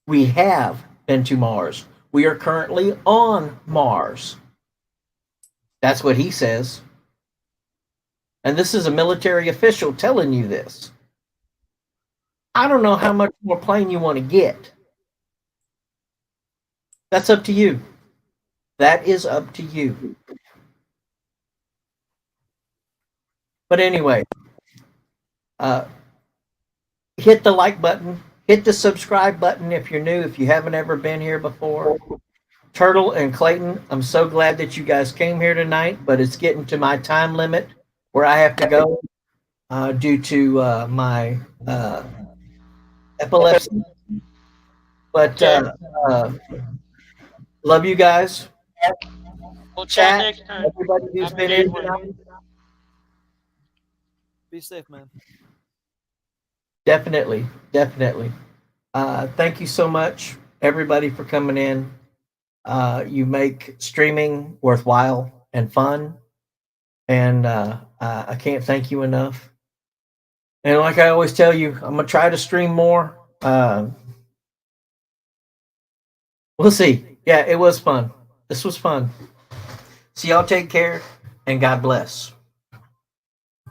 We have been to Mars. We are currently on Mars. That's what he says. And this is a military official telling you this. I don't know how much more plane you want to get. That's up to you. That is up to you. But anyway, hit the like button. Hit the subscribe button if you're new, if you haven't ever been here before. Turtle and Clayton, I'm so glad that you guys came here tonight, but it's getting to my time limit where I have to go due to my epilepsy. But love you guys. We'll chat next time. Everybody who's been in tonight. Be safe, man. Definitely. Thank you so much, everybody, for coming in. You make streaming worthwhile and fun. And I can't thank you enough. And like I always tell you, I'm gonna try to stream more. We'll see. Yeah, it was fun. This was fun. So y'all take care and God bless.